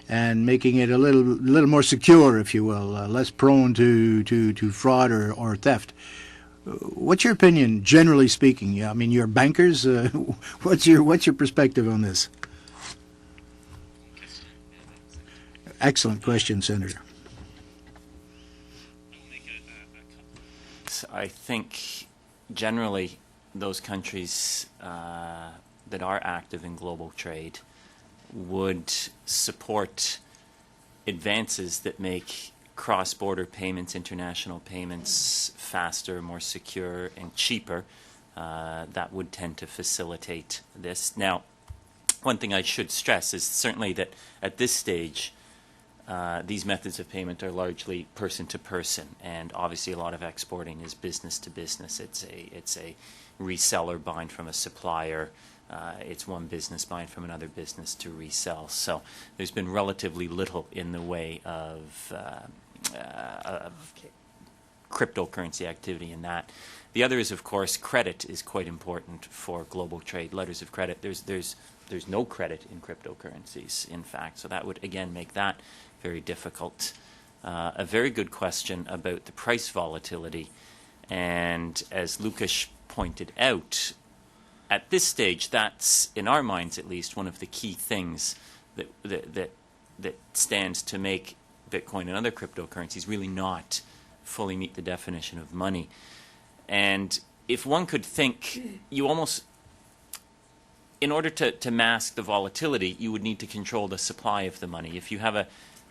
and making it a little more secure, if you will, less prone to fraud or theft. What's your opinion, generally speaking? I mean, you're bankers. What's your perspective on this? Excellent question, Senator. I think generally those countries that are active in global trade would support advances that make cross-border payments, international payments faster, more secure, and cheaper. That would tend to facilitate this. Now, one thing I should stress is certainly that at this stage, these methods of payment are largely person-to-person, and obviously a lot of exporting is business-to-business. It's a reseller buying from a supplier. It's one business buying from another business to resell. So there's been relatively little in the way of cryptocurrency activity in that. The other is, of course, credit is quite important for global trade. Letters of credit. There's no credit in cryptocurrencies, in fact. So that would, again, make that very difficult. A very good question about the price volatility. And as Lucas pointed out, at this stage, that's, in our minds at least, one of the key things that stands to make Bitcoin and other cryptocurrencies really not fully meet the definition of money. And if one could think, you almost, in order to mask the volatility, you would need to control the supply of the money. If you have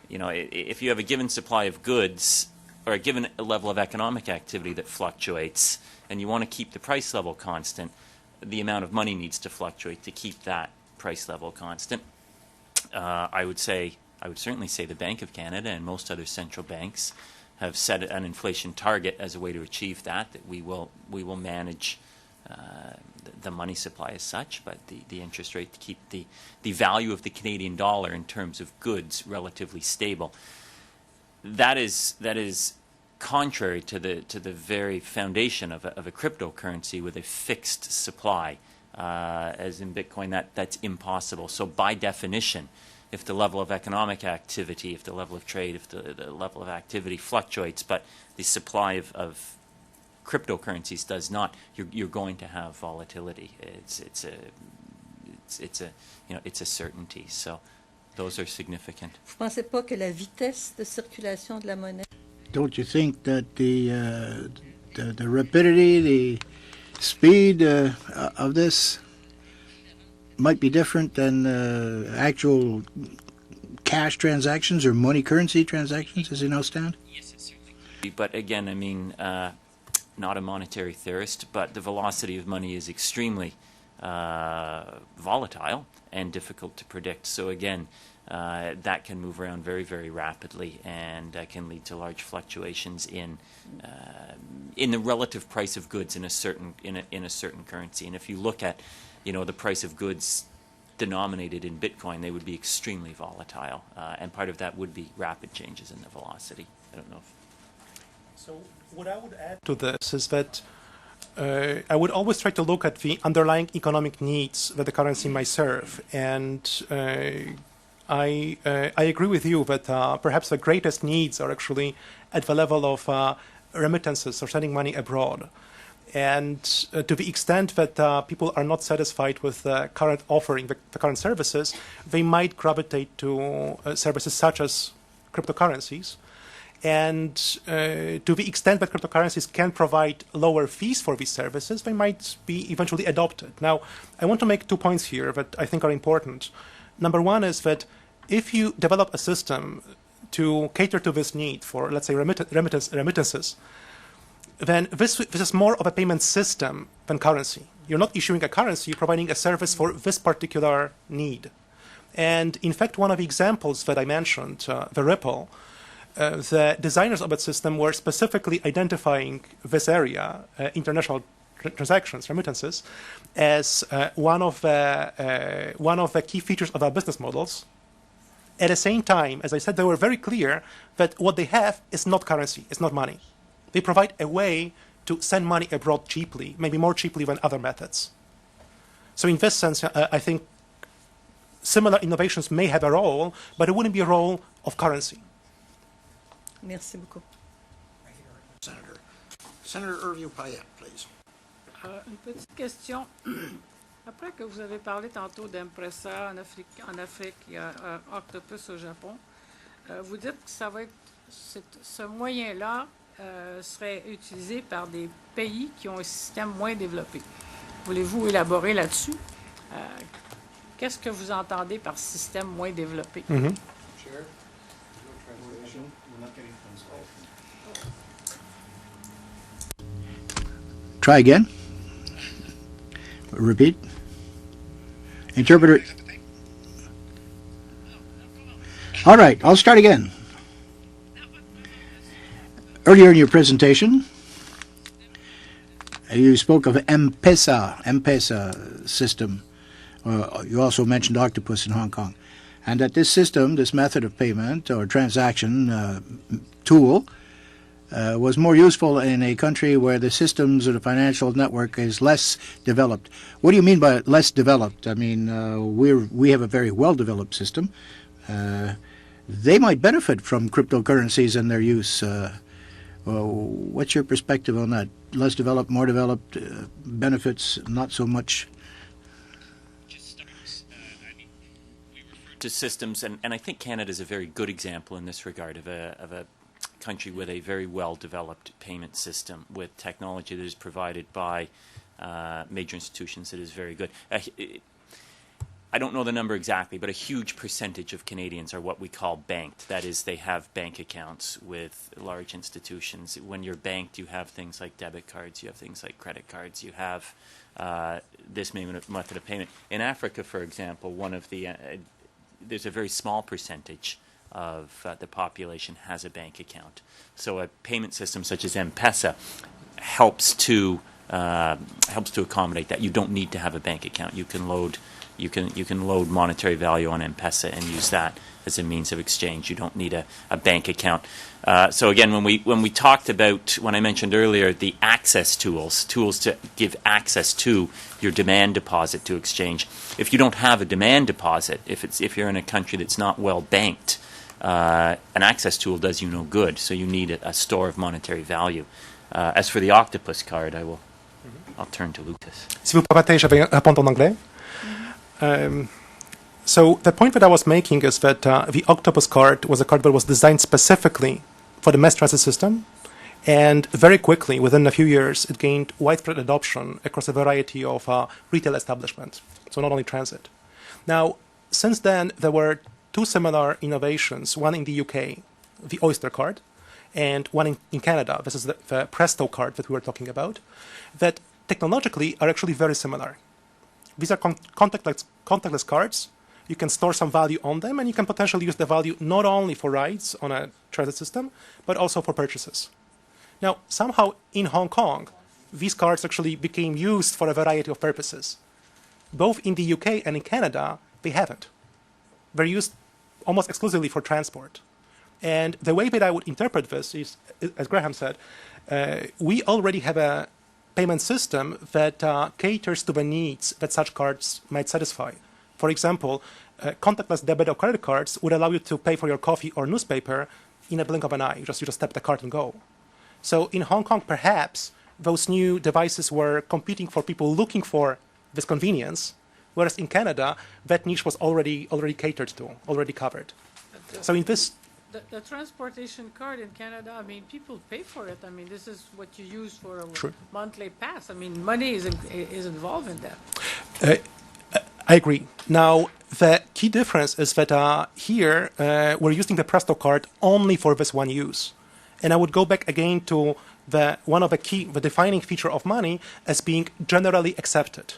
if you have a given supply of goods or a given level of economic activity that fluctuates, and you want to keep the price level constant, the amount of money needs to fluctuate to keep that price level constant. I would certainly say the Bank of Canada and most other central banks have set an inflation target as a way to achieve that we will manage the money supply as such, but the interest rate to keep the value of the Canadian dollar in terms of goods relatively stable. That is contrary to the very foundation of a cryptocurrency with a fixed supply. As in Bitcoin, that's impossible. So by definition, if the level of economic activity, if the level of trade, if the level of activity fluctuates, but the supply of cryptocurrencies does not, you're going to have volatility. It's a certainty. So those are significant. Vous ne pensez pas que la vitesse de circulation de la monnaie... Don't you think that the rapidity, the speed of this might be different than actual cash transactions or money currency transactions as they now stand? Yes, certainly. But again, I mean, not a monetary theorist, but the velocity of money is extremely volatile and difficult to predict. So again, that can move around very, very rapidly, and can lead to large fluctuations in the relative price of goods in a certain currency. And if you look at, the price of goods denominated in Bitcoin, they would be extremely volatile, and part of that would be rapid changes in the velocity. I don't know if. So what I would add to this is that I would always try to look at the underlying economic needs that the currency might serve, and I agree with you that perhaps the greatest needs are actually at the level of remittances or sending money abroad. And to the extent that people are not satisfied with the current offering, the current services, they might gravitate to services such as cryptocurrencies. And to the extent that cryptocurrencies can provide lower fees for these services, they might be eventually adopted. Now, I want to make 2 points here that I think are important. Number one is that if you develop a system to cater to this need for, let's say, remittances, then this is more of a payment system than currency. You're not issuing a currency, you're providing a service for this particular need. And in fact, one of the examples that I mentioned, the Ripple, the designers of that system were specifically identifying this area, international transactions, remittances, as one of the key features of our business models. At the same time, as I said, they were very clear that what they have is not currency, it's not money. They provide a way to send money abroad cheaply, maybe more cheaply than other methods. So in this sense, I think similar innovations may have a role, but it wouldn't be a role of currency. Merci beaucoup. Senator Hervieux-Payette, please. Une petite question. Après que vous avez parlé tantôt d'M-Pesa en Afrique et Octopus au Japon, vous dites que ça va être, ce moyen-là serait utilisé par des pays qui ont un système moins développé. Voulez-vous élaborer là-dessus? Qu'est-ce que vous entendez par système moins développé? Mm-hmm. Try again. Repeat. Interpreter. All right, I'll start again. Earlier in your presentation, you spoke of M-Pesa system. You also mentioned Octopus in Hong Kong. And that this system, this method of payment or transaction tool, was more useful in a country where the systems of the financial network is less developed. What do you mean by less developed? I mean, we have a very well-developed system. They might benefit from cryptocurrencies and their use. What's your perspective on that? Less developed, more developed, benefits, not so much? To systems, and I think Canada is a very good example in this regard of a country with a very well-developed payment system with technology that is provided by major institutions, it is very good. I don't know the number exactly, but a huge percentage of Canadians are what we call banked. That is, they have bank accounts with large institutions. When you're banked, you have things like debit cards, you have things like credit cards, you have this method of payment. In Africa, for example, one of the there's a very small percentage of the population has a bank account. So a payment system such as M-Pesa helps to accommodate that. You don't need to have a bank account. You can load monetary value on M-Pesa and use that as a means of exchange. You don't need a bank account. So again, when we talked about, when I mentioned earlier, the access tools to give access to your demand deposit to exchange. If you don't have a demand deposit, if you're in a country that's not well banked, an access tool does you no good. So you need a store of monetary value. As for the octopus card, I'll turn to Lucas. Si vous permettez, je vais répondre en anglais. So the point that I was making is that the Octopus card was a card that was designed specifically for the mass transit system, and very quickly, within a few years, it gained widespread adoption across a variety of retail establishments, so not only transit. Now, since then, there were two similar innovations, one in the UK, the Oyster card, and one in Canada, this is the Presto card that we were talking about, that technologically are actually very similar. These are contactless cards. You can store some value on them, and you can potentially use the value not only for rides on a transit system, but also for purchases. Now, somehow in Hong Kong, these cards actually became used for a variety of purposes. Both in the UK and in Canada, they haven't. They're used almost exclusively for transport. And the way that I would interpret this is, as Graham said, we already have a payment system that caters to the needs that such cards might satisfy. For example, contactless debit or credit cards would allow you to pay for your coffee or newspaper in a blink of an eye. You just tap the card and go. So in Hong Kong, perhaps those new devices were competing for people looking for this convenience, whereas in Canada, that niche was already catered to, already covered. So in this... The transportation card in Canada, I mean, people pay for it. I mean, this is what you use for a monthly pass. I mean, money is involved in that. I agree. Now, the key difference is that here we're using the Presto card only for this one use. And I would go back again to the defining feature of money as being generally accepted.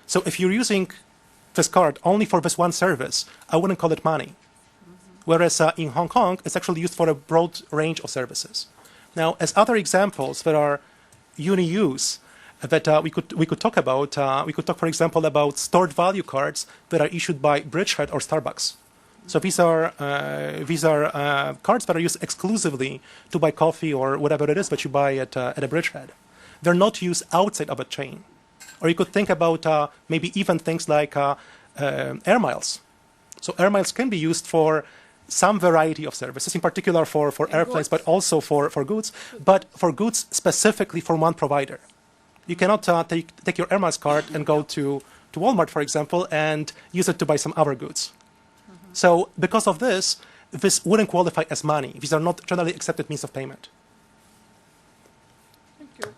So if you're using this card only for this one service, I wouldn't call it money. Whereas in Hong Kong, it's actually used for a broad range of services. Now, as other examples that are uni-use that we could talk about, we could talk, for example, about stored value cards that are issued by Bridgehead or Starbucks. So these are cards that are used exclusively to buy coffee or whatever it is that you buy at a Bridgehead. They're not used outside of a chain. Or you could think about maybe even things like air miles. So air miles can be used for some variety of services, in particular for airplanes, but also for goods, but for goods specifically from one provider. You cannot take your air miles card and go to Walmart, for example, and use it to buy some other goods. So because of this wouldn't qualify as money. These are not generally accepted means of payment. Thank you.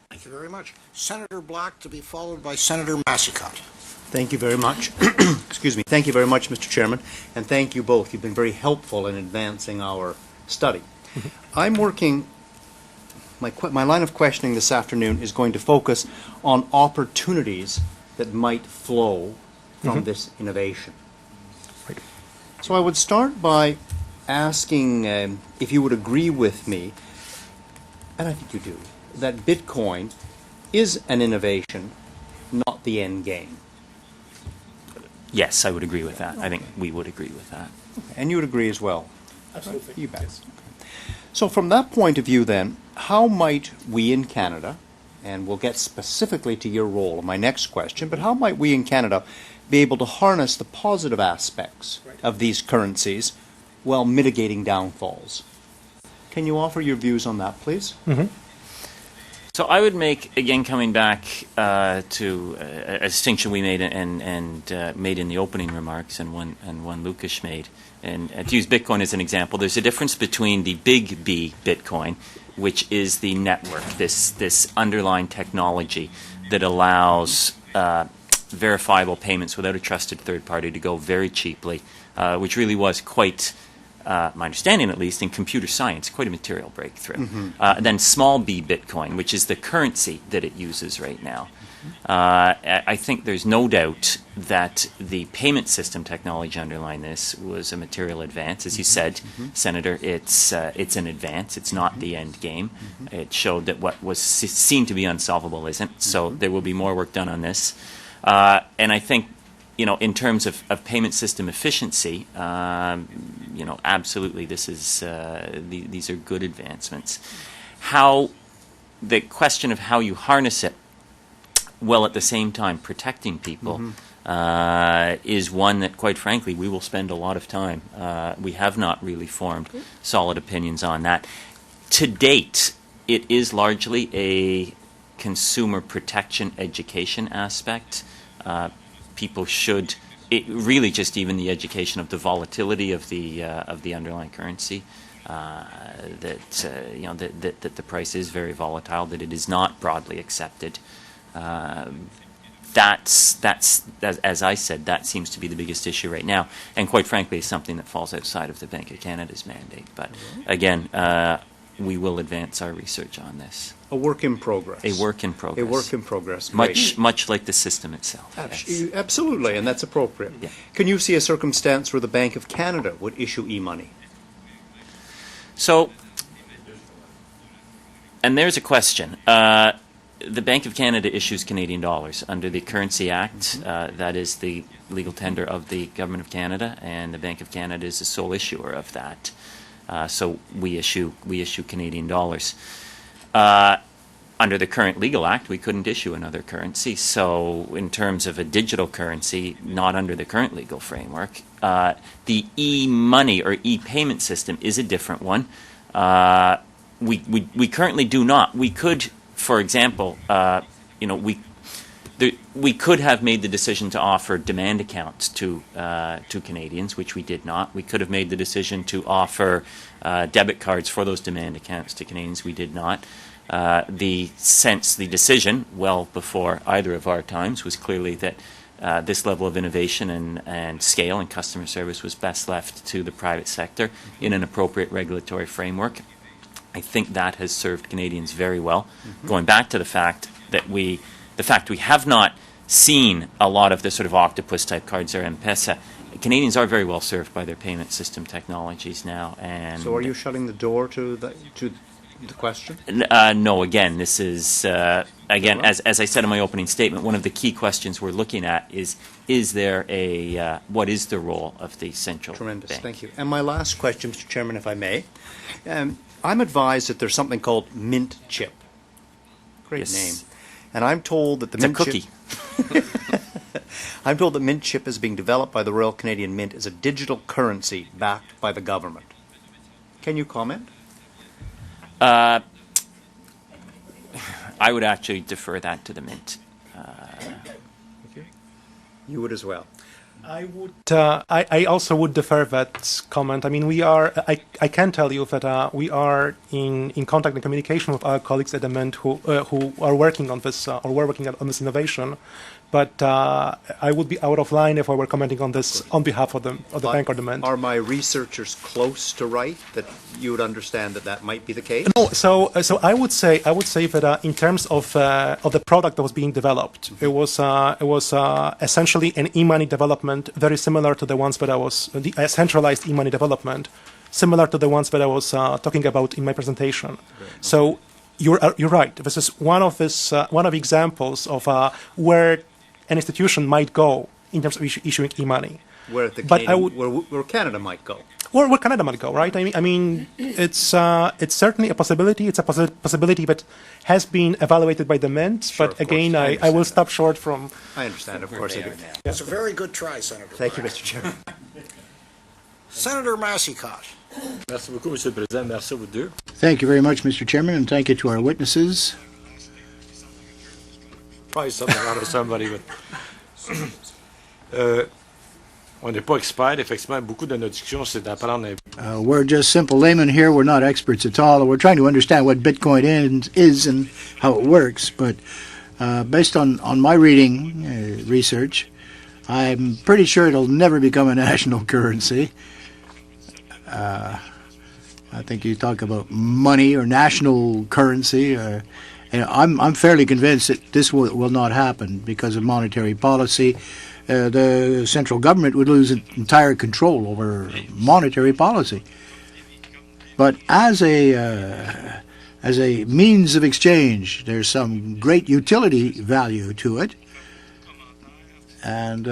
Thank you very much. Senator Black to be followed by Senator Massicotte. Thank you very much. Excuse me. Thank you very much, Mr. Chairman, and thank you both. You've been very helpful in advancing our study. I'm working, my line of questioning this afternoon is going to focus on opportunities that might flow from this innovation. Right. So I would start by asking if you would agree with me, and I think you do, that Bitcoin is an innovation, not the end game. Yes, I would agree with that. I think we would agree with that. And you would agree as well? Absolutely. You bet. Okay. So from that point of view then, how might we in Canada, and we'll get specifically to your role in my next question, but how might we in Canada be able to harness the positive aspects of these currencies while mitigating downfalls? Can you offer your views on that, please? Mm-hmm. So I would make, again, coming back to a distinction we made and made in the opening remarks, and one Lucas made, and to use Bitcoin as an example, there's a difference between the big B Bitcoin, which is the network, this underlying technology that allows verifiable payments without a trusted third party to go very cheaply, which really was quite, my understanding at least, in computer science, quite a material breakthrough. Then small b Bitcoin, which is the currency that it uses right now. I think there's no doubt that the payment system technology underlying this was a material advance. As you said, Senator, it's an advance. It's not the end game. It showed that what was seen to be unsolvable isn't. So there will be more work done on this. And I think, in terms of payment system efficiency, absolutely, this is these are good advancements. The question of how you harness it, while at the same time protecting people, is one that, quite frankly, we will spend a lot of time. We have not really formed solid opinions on that. To date, it is largely a consumer protection education aspect. People should, really just even the education of the volatility of the underlying currency, that the price is very volatile, that it is not broadly accepted. That's as I said, that seems to be the biggest issue right now, and quite frankly, is something that falls outside of the Bank of Canada's mandate. But again, we will advance our research on this. A work in progress. A work in progress. A work in progress. Great. Much like the system itself. Yes. Absolutely, and that's appropriate. Yeah. Can you see a circumstance where the Bank of Canada would issue e-money? So, and there's a question. The Bank of Canada issues Canadian dollars under the Currency Act. That is the legal tender of the Government of Canada, and the Bank of Canada is the sole issuer of that. So we issue Canadian dollars. Under the current legal act, we couldn't issue another currency. So in terms of a digital currency, not under the current legal framework, the e-money or e-payment system is a different one. We currently do not. We could, for example, we could have made the decision to offer demand accounts to Canadians, which we did not. We could have made the decision to offer debit cards for those demand accounts to Canadians. We did not. The decision, well before either of our times, was clearly that this level of innovation and scale and customer service was best left to the private sector in an appropriate regulatory framework. I think that has served Canadians very well. Going back to the fact we have not seen a lot of the sort of octopus-type cards or M-Pesa, Canadians are very well served by their payment system technologies now. And so are you shutting the door to the question? No, again, this is, as I said in my opening statement, one of the key questions we're looking at is there what is the role of the central Tremendous, bank? thank you. And my last question, Mr. Chairman, if I may. I'm advised that there's something called Mint Chip. Great Yes. name. And I'm told that the It's a Mint cookie. Chip... I'm told that Mint Chip is being developed by the Royal Canadian Mint as a digital currency backed by the government. Can you comment? I would actually defer that to the Mint. You would as well. I would. I also would defer that comment. I mean, I can tell you that we are in contact and communication with our colleagues at the Mint who are working on this or were working on this innovation. But I would be out of line if I were commenting on this on behalf of the bank or the Mint. Are my researchers close to right that you would understand that might be the case? No, so I would say that in terms of the product that was being developed, it was essentially an e-money development very similar to the ones that I was the centralized e-money development, similar to the ones that I was talking about in my presentation. So you're right. This is one of examples of where an institution might go in terms of issuing e-money. Where Canada might go. Or where Canada might go, right? I mean, it's certainly a possibility. It's a possibility that has been evaluated by the Mint. Sure, but again, I will stop short from. I understand, of course you do. It's a very good try, Senator. Thank you, Brown. Mr. Chairman. Senator Massicotte. Merci beaucoup, Monsieur le Président. Merci à vous deux. Thank you very much, Mr. Chairman, and thank you to our witnesses. Probably something out of somebody, but On n'est pas expert. Effectivement, beaucoup de notre discussion, c'est d'apprendre un We're just simple laymen here. We're not experts at all. We're trying to understand what Bitcoin is and how it works. But based on my reading, research, I'm pretty sure it'll never become a national currency. I think you talk about money or national currency. And I'm fairly convinced that this will not happen because of monetary policy. The central government would lose entire control over monetary policy. But as a means of exchange, there's some great utility value to it, and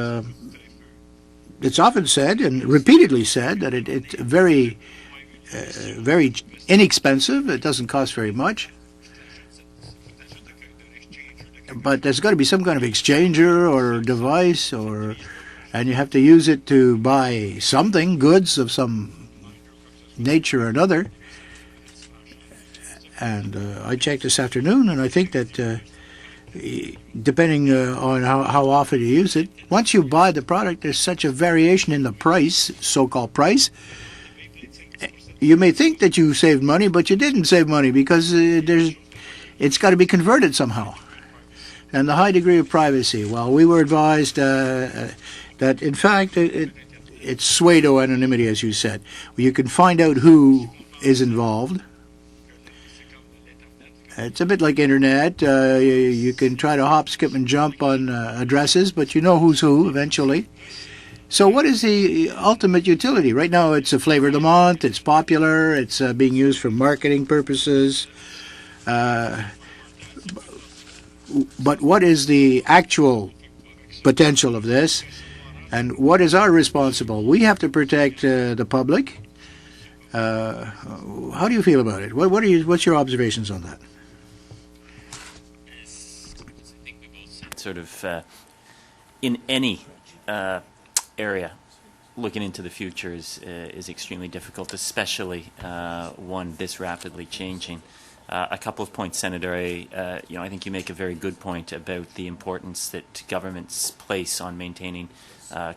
it's often said and repeatedly said that it's very inexpensive. It doesn't cost very much. But there's got to be some kind of exchanger or device, and you have to use it to buy something, goods of some nature or another. And I checked this afternoon, and I think that depending on how often you use it, once you buy the product, there's such a variation in the price, so-called price. You may think that you saved money, but you didn't save money because it's got to be converted somehow. And the high degree of privacy. Well, we were advised that, in fact, it's pseudo-anonymity, as you said. You can find out who is involved. It's a bit like Internet. You can try to hop, skip, and jump on addresses, but you know who's who eventually. So what is the ultimate utility? Right now, it's a flavor of the month. It's popular. It's being used for marketing purposes. But what is the actual potential of this, and what is our responsibility? We have to protect the public. How do you feel about it? What's your observations on that? Sort of in any area, looking into the future is extremely difficult, especially one this rapidly changing. A couple of points, Senator. I think you make a very good point about the importance that governments place on maintaining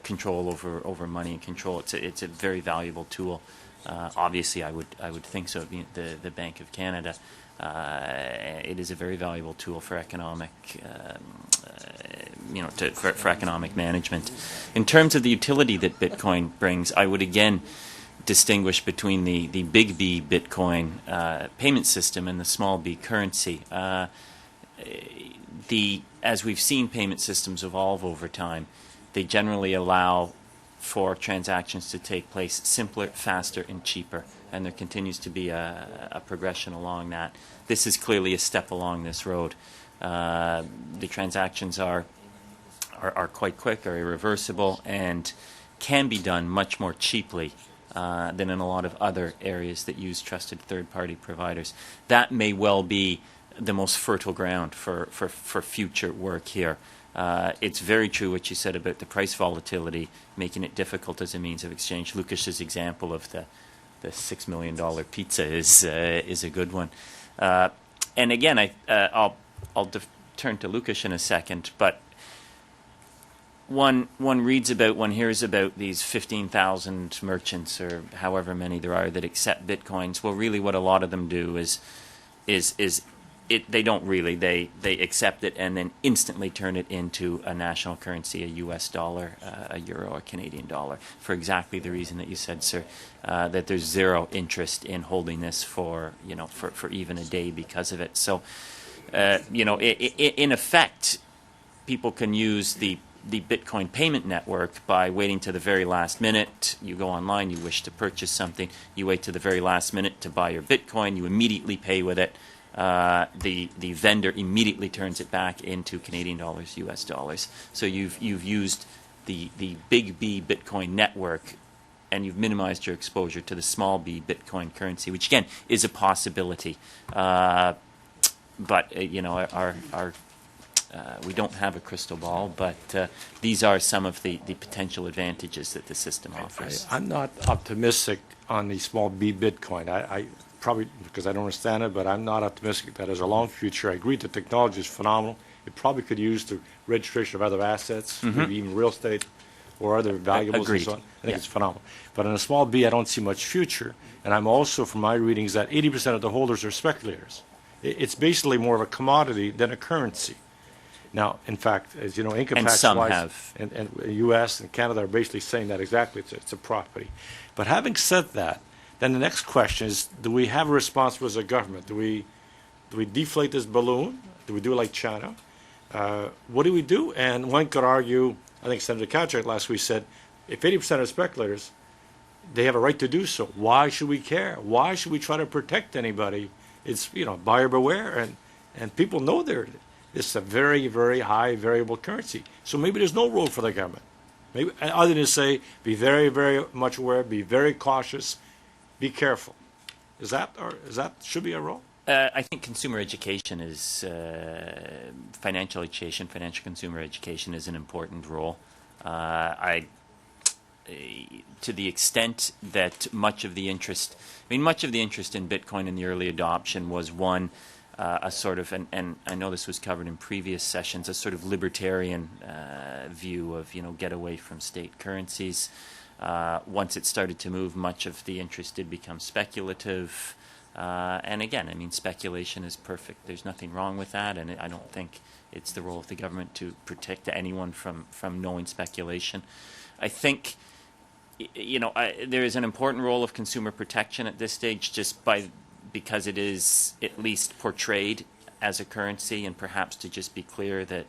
control over money and control. It's a very valuable tool. Obviously, I would think so. The Bank of Canada, it is a very valuable tool for economic, for economic management. In terms of the utility that Bitcoin brings, I would again distinguish between the big B Bitcoin payment system and the small b currency. As we've seen payment systems evolve over time, they generally allow for transactions to take place simpler, faster, and cheaper, and there continues to be a progression along that. This is clearly a step along this road. The transactions are quite quick, are irreversible, and can be done much more cheaply than in a lot of other areas that use trusted third-party providers. That may well be the most fertile ground for future work here. It's very true what you said about the price volatility, making it difficult as a means of exchange. Lucas's example of the $6 million pizza is a good one. And again, I'll turn to Lucas in a second, but one hears about these 15,000 merchants or however many there are that accept Bitcoins. Well, really what a lot of them do is they don't really. They accept it and then instantly turn it into a national currency, a US dollar, a euro, a Canadian dollar, for exactly the reason that you said, sir, that there's zero interest in holding this for even a day because of it. So, in effect, people can use the Bitcoin payment network by waiting to the very last minute. You go online, you wish to purchase something, you wait to the very last minute to buy your Bitcoin, you immediately pay with it. The vendor immediately turns it back into Canadian dollars, US dollars. So you've used the big B Bitcoin network, and you've minimized your exposure to the small b Bitcoin currency, which again is a possibility. But we don't have a crystal ball, but these are some of the potential advantages that the system offers. I'm not optimistic on the small b Bitcoin. I probably, because I don't understand it, but I'm not optimistic that there's a long future. I agree the technology is phenomenal. It probably could use the registration of other assets, maybe even real estate, or other valuables and Agreed. so on. I think Yeah. it's phenomenal. But in a small B, I don't see much future. And I'm also, from my readings, that 80% of the holders are speculators. It's basically more of a commodity than a currency. Now, in fact, as you know, income And tax some wise, have. and the U.S. and Canada are basically saying that exactly. It's a property. But having said that, then the next question is: do we have a responsibility as a government? Do we deflate this balloon? Do we do it like China? What do we do? And one could argue. I think Senator Kachuk last week said, if 80% are speculators, they have a right to do so. Why should we care? Why should we try to protect anybody? It's, buyer beware, and people know it's a very, very high variable currency. So maybe there's no role for the government. Maybe other than to say, be very, very much aware, be very cautious, be careful. Is that should be a role? I think consumer education is financial consumer education is an important role. To the extent that much of the interest in Bitcoin in the early adoption was one, a sort of, and I know this was covered in previous sessions, a sort of libertarian view of, get away from state currencies. Once it started to move, much of the interest did become speculative. And again, speculation is perfect. There's nothing wrong with that, and I don't think it's the role of the government to protect anyone from knowing speculation. I think, there is an important role of consumer protection at this stage, because it is at least portrayed as a currency, and perhaps to just be clear that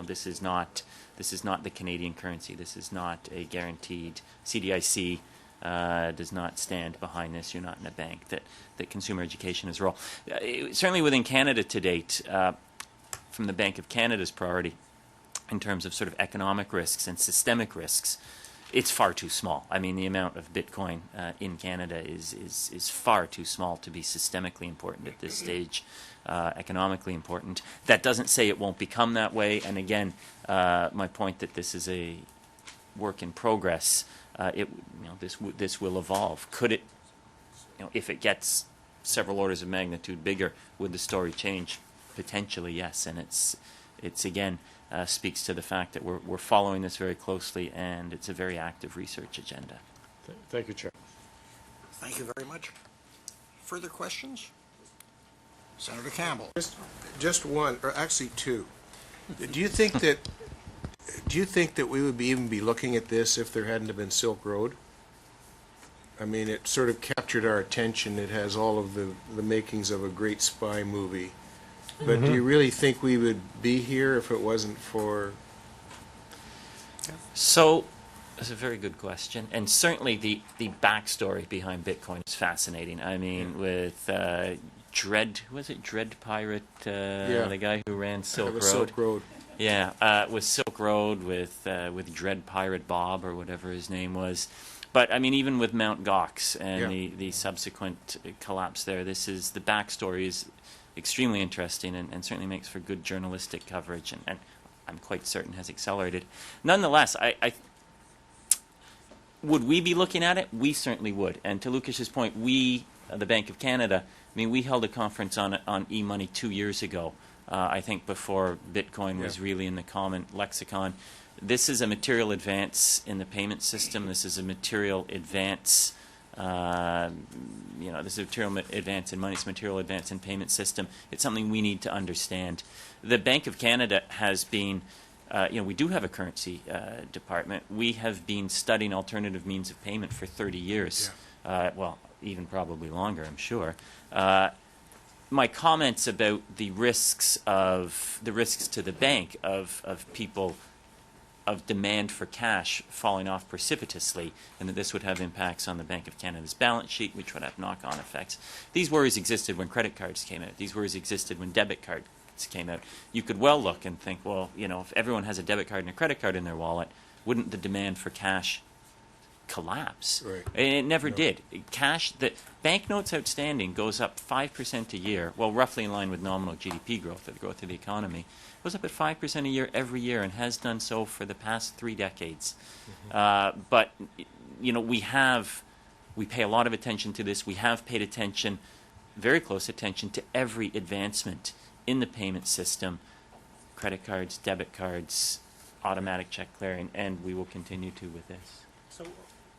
this is not the Canadian currency. This is not a guaranteed CDIC. Does not stand behind this. You're not in a bank. That consumer education is a role. Certainly within Canada to date, from the Bank of Canada's priority, in terms of sort of economic risks and systemic risks, it's far too small. The amount of Bitcoin in Canada is far too small to be systemically important at this stage, economically important. That doesn't say it won't become that way. And again, my point that this is a work in progress. This will evolve. Could it, if it gets several orders of magnitude bigger, would the story change? Potentially, yes. And it's again speaks to the fact that we're following this very closely, and it's a very active research agenda. Thank you, Chair. Thank you very much. Further questions? Senator Campbell. Just one, or actually two. Do you think that we would even be looking at this if there hadn't have been Silk Road? It sort of captured our attention. It has all of the makings of a great spy movie. But do you really think we would be here if it wasn't for... So, that's a very good question. And certainly the backstory behind Bitcoin is fascinating. With Dread Pirate, the guy who ran Silk Road. Silk Road. Yeah, with Silk Road, with Dread Pirate Bob or whatever his name was. But even with Mt. Gox and the subsequent collapse there, the backstory is extremely interesting and certainly makes for good journalistic coverage, and I'm quite certain has accelerated. Nonetheless, I would we be looking at it? We certainly would. And to Lucas's point, we, the Bank of Canada, we held a conference on e-money 2 years ago. I think before Bitcoin was really in the common lexicon. This is a material advance in the payment system. This is a material advance. This is a material advance in money. It's a material advance in payment system. It's something we need to understand. The Bank of Canada has been, we do have a currency department. We have been studying alternative means of payment for 30 years. Well, even probably longer, I'm sure. My comments about the risks to the bank of people, of demand for cash falling off precipitously, and that this would have impacts on the Bank of Canada's balance sheet, which would have knock-on effects. These worries existed when credit cards came out. These worries existed when debit cards came out. You could well look and think, well, if everyone has a debit card and a credit card in their wallet, wouldn't the demand for cash collapse? Right. And it never did. Cash, the banknotes outstanding goes up 5% a year, well, roughly in line with nominal GDP growth, or the growth of the economy. Goes up at 5% a year every year, and has done so for the past 3 decades. But we pay a lot of attention to this. We have paid attention, very close attention, to every advancement in the payment system: credit cards, debit cards, automatic check clearing, and we will continue to with this. So,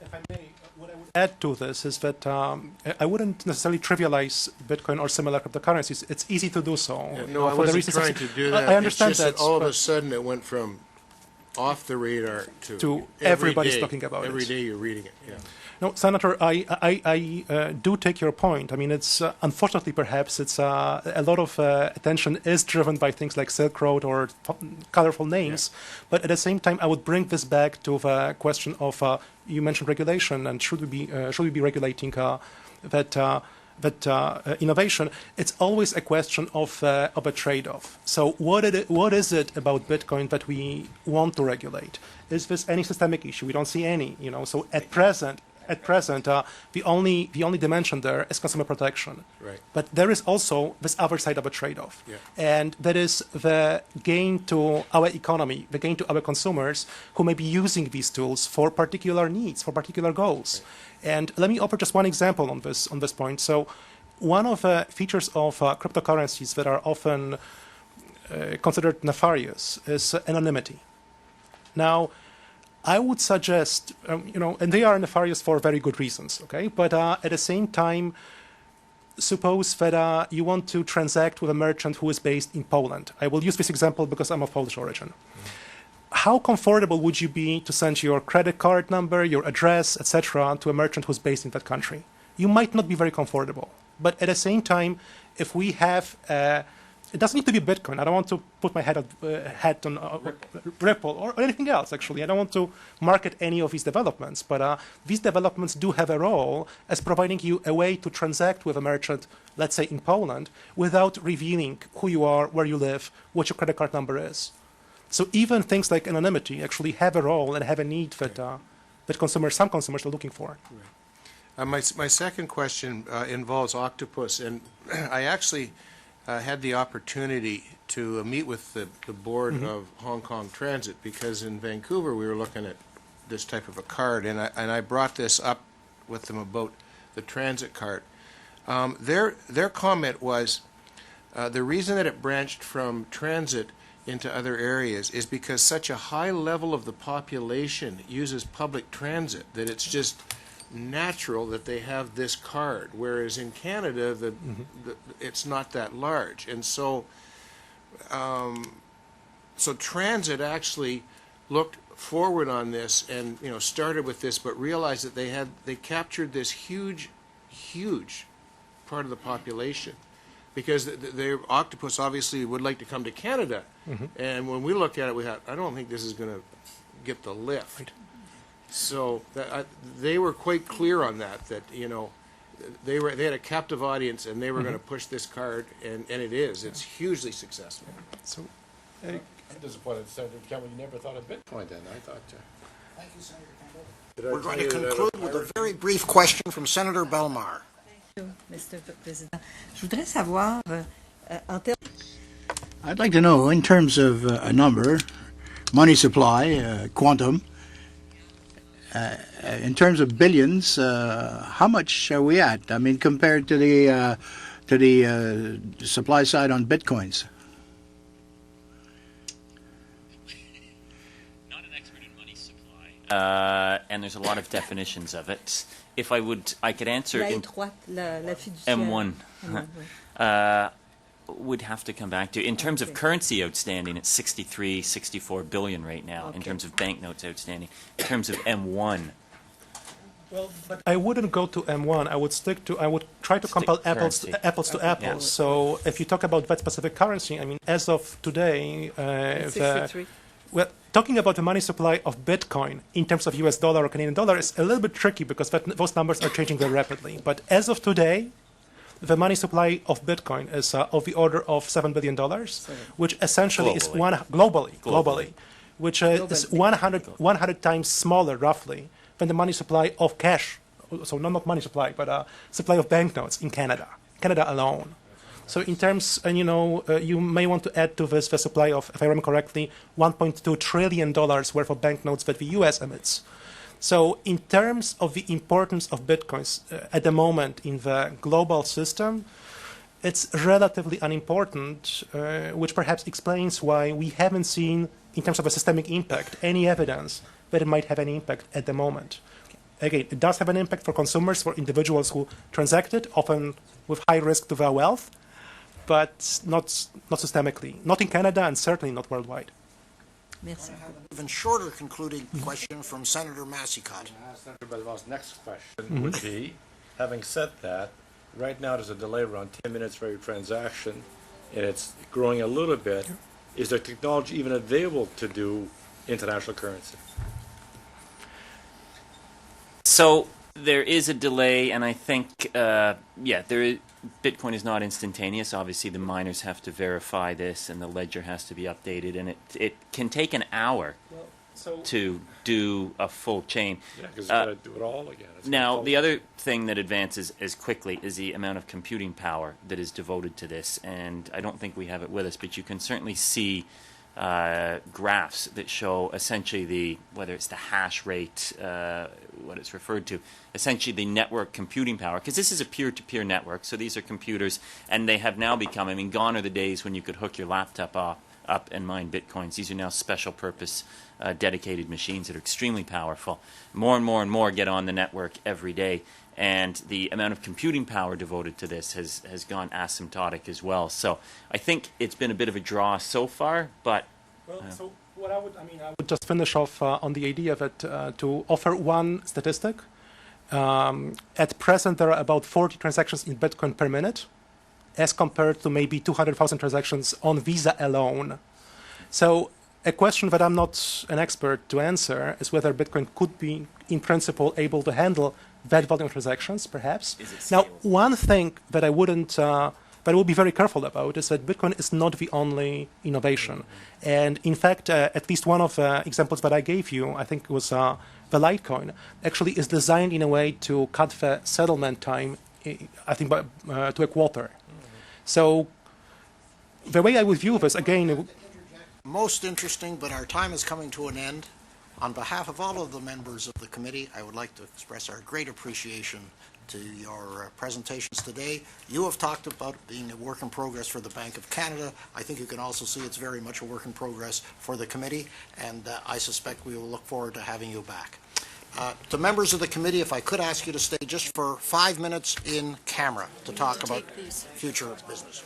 if I may, what I would add to this is that I wouldn't necessarily trivialize Bitcoin or similar cryptocurrencies. It's easy to do so. No, I for the wasn't reasons trying to do that. I understand It's just that. that all of but- a sudden it went from off the radar to everybody's day. talking about it. Every day you're reading it, yeah. No, Senator, I do take your point. I mean, it's unfortunately, perhaps, it's a lot of attention is driven by things like Silk Road or colorful names. But at the same time, I would bring this back to the question of you mentioned regulation, and should we be regulating that innovation? It's always a question of a trade-off. So what is it about Bitcoin that we want to regulate? Is this any systemic issue? We don't see any. So at present, the only dimension there is consumer protection. Right. But there is also this other side of a trade-off, Yeah. and that is the gain to our economy, the gain to our consumers who may be using these tools for particular needs, for particular goals. Right. And let me offer just one example on this point. So, one of the features of cryptocurrencies that are often considered nefarious is anonymity. Now, I would suggest, and they are nefarious for very good reasons, okay? But at the same time, suppose that you want to transact with a merchant who is based in Poland. I will use this example because I'm of Polish origin. How comfortable would you be to send your credit card number, your address, etc., to a merchant who's based in that country? You might not be very comfortable. But at the same time, if we have it doesn't need to be Bitcoin. I don't want to put my head on Ripple or anything else, actually. I don't want to market any of these developments. But these developments do have a role as providing you a way to transact with a merchant, let's say in Poland, without revealing who you are, where you live, what your credit card number is. So even things like anonymity actually have a role and have a need that some consumers are looking for. My second question involves Octopus, and I actually had the opportunity to meet with the board of Hong Kong Transit, because in Vancouver we were looking at this type of a card, and I brought this up with them about the transit card. Their comment was the reason that it branched from transit into other areas is because such a high level of the population uses public transit that it's just natural that they have this card, whereas in Canada it's not that large, and so transit actually looked forward on this and started with this, but realized that they captured this huge part of the population, because the Octopus obviously would like to come to Canada, and when we looked at it, we thought, I don't think this is going to get the lift. Right. So they were quite clear on that they had a captive audience, and they were going to push this card, and it's hugely successful. So, I'm disappointed, Senator Campbell, you never thought of Bitcoin then. I thought. Thank you, Senator Campbell. We're going to conclude with a very brief question from Senator Belmar. Thank you, Mr. President. Je voudrais savoir, en termes... I'd like to know, in terms of a number, money supply, quantum, in terms of billions, how much are we at? I mean, compared to the supply side on bitcoins. Not an expert in money supply, and there's a lot of definitions of it. If I could answer La in étroite, la fiduciaire. M1. M1, oui. Would have to come back to. In terms of currency outstanding, it's 64 billion right now. Okay. In terms of banknotes outstanding. In terms of M1. Well, but I wouldn't go to M1. I would try to compare apples to apples. Yeah. So if you talk about that specific currency, I mean, as of today, It's 63. well, talking about the money supply of Bitcoin in terms of US dollar or Canadian dollar is a little bit tricky because those numbers are changing very rapidly. But as of today, the money supply of Bitcoin is of the order of $7 billion, which essentially is globally, which is 100 times smaller, roughly, than the money supply of cash. So not money supply, but supply of banknotes in Canada alone. So in terms, and you may want to add to this the supply of, if I remember correctly, $1.2 trillion worth of banknotes that the U.S. emits. So in terms of the importance of Bitcoins at the moment in the global system, it's relatively unimportant, which perhaps explains why we haven't seen in terms of a systemic impact, any evidence that it might have any impact at the moment. Again, it does have an impact for consumers, for individuals who transact it, often with high risk to their wealth, but not systemically. Not in Canada and certainly not worldwide. Merci. Even shorter concluding question from Senator Massicott. Senator Bellemont's next question would be, having said that, right now there's a delay around 10 minutes for every transaction, and it's growing a little bit. Is there technology even available to do international currency? So there is a delay, and I think, Bitcoin is not instantaneous. Obviously, the miners have to verify this, and the ledger has to be updated, and it can take an hour to do a full chain. Yeah, because you've got to do it all again. Now, the other thing that advances as quickly is the amount of computing power that is devoted to this, and I don't think we have it with us, but you can certainly see graphs that show essentially whether it's the hash rate, what it's referred to, essentially the network computing power, because this is a peer-to-peer network, so these are computers, and they have now become, gone are the days when you could hook your laptop up and mine Bitcoins. These are now special purpose dedicated machines that are extremely powerful. More and more get on the network every day, and the amount of computing power devoted to this has gone asymptotic as well. So I think it's been a bit of a draw so far, but... So what I would just finish off on the idea that to offer one statistic, at present there are about 40 transactions in Bitcoin per minute, as compared to maybe 200,000 transactions on Visa alone. So a question that I'm not an expert to answer is whether Bitcoin could be, in principle, able to handle that volume of transactions, perhaps. Now, one thing that I wouldn't, that I will be very careful about is that Bitcoin is not the only innovation. And in fact, at least one of the examples that I gave you, I think it was the Litecoin, actually is designed in a way to cut the settlement time, I think, to a quarter. So the way I would view this, again... Most interesting, but our time is coming to an end. On behalf of all of the members of the committee, I would like to express our great appreciation to your presentations today. You have talked about being a work in progress for the Bank of Canada. I think you can also see it's very much a work in progress for the committee, and I suspect we will look forward to having you back. To members of the committee, if I could ask you to stay just for 5 minutes in camera to talk about future business.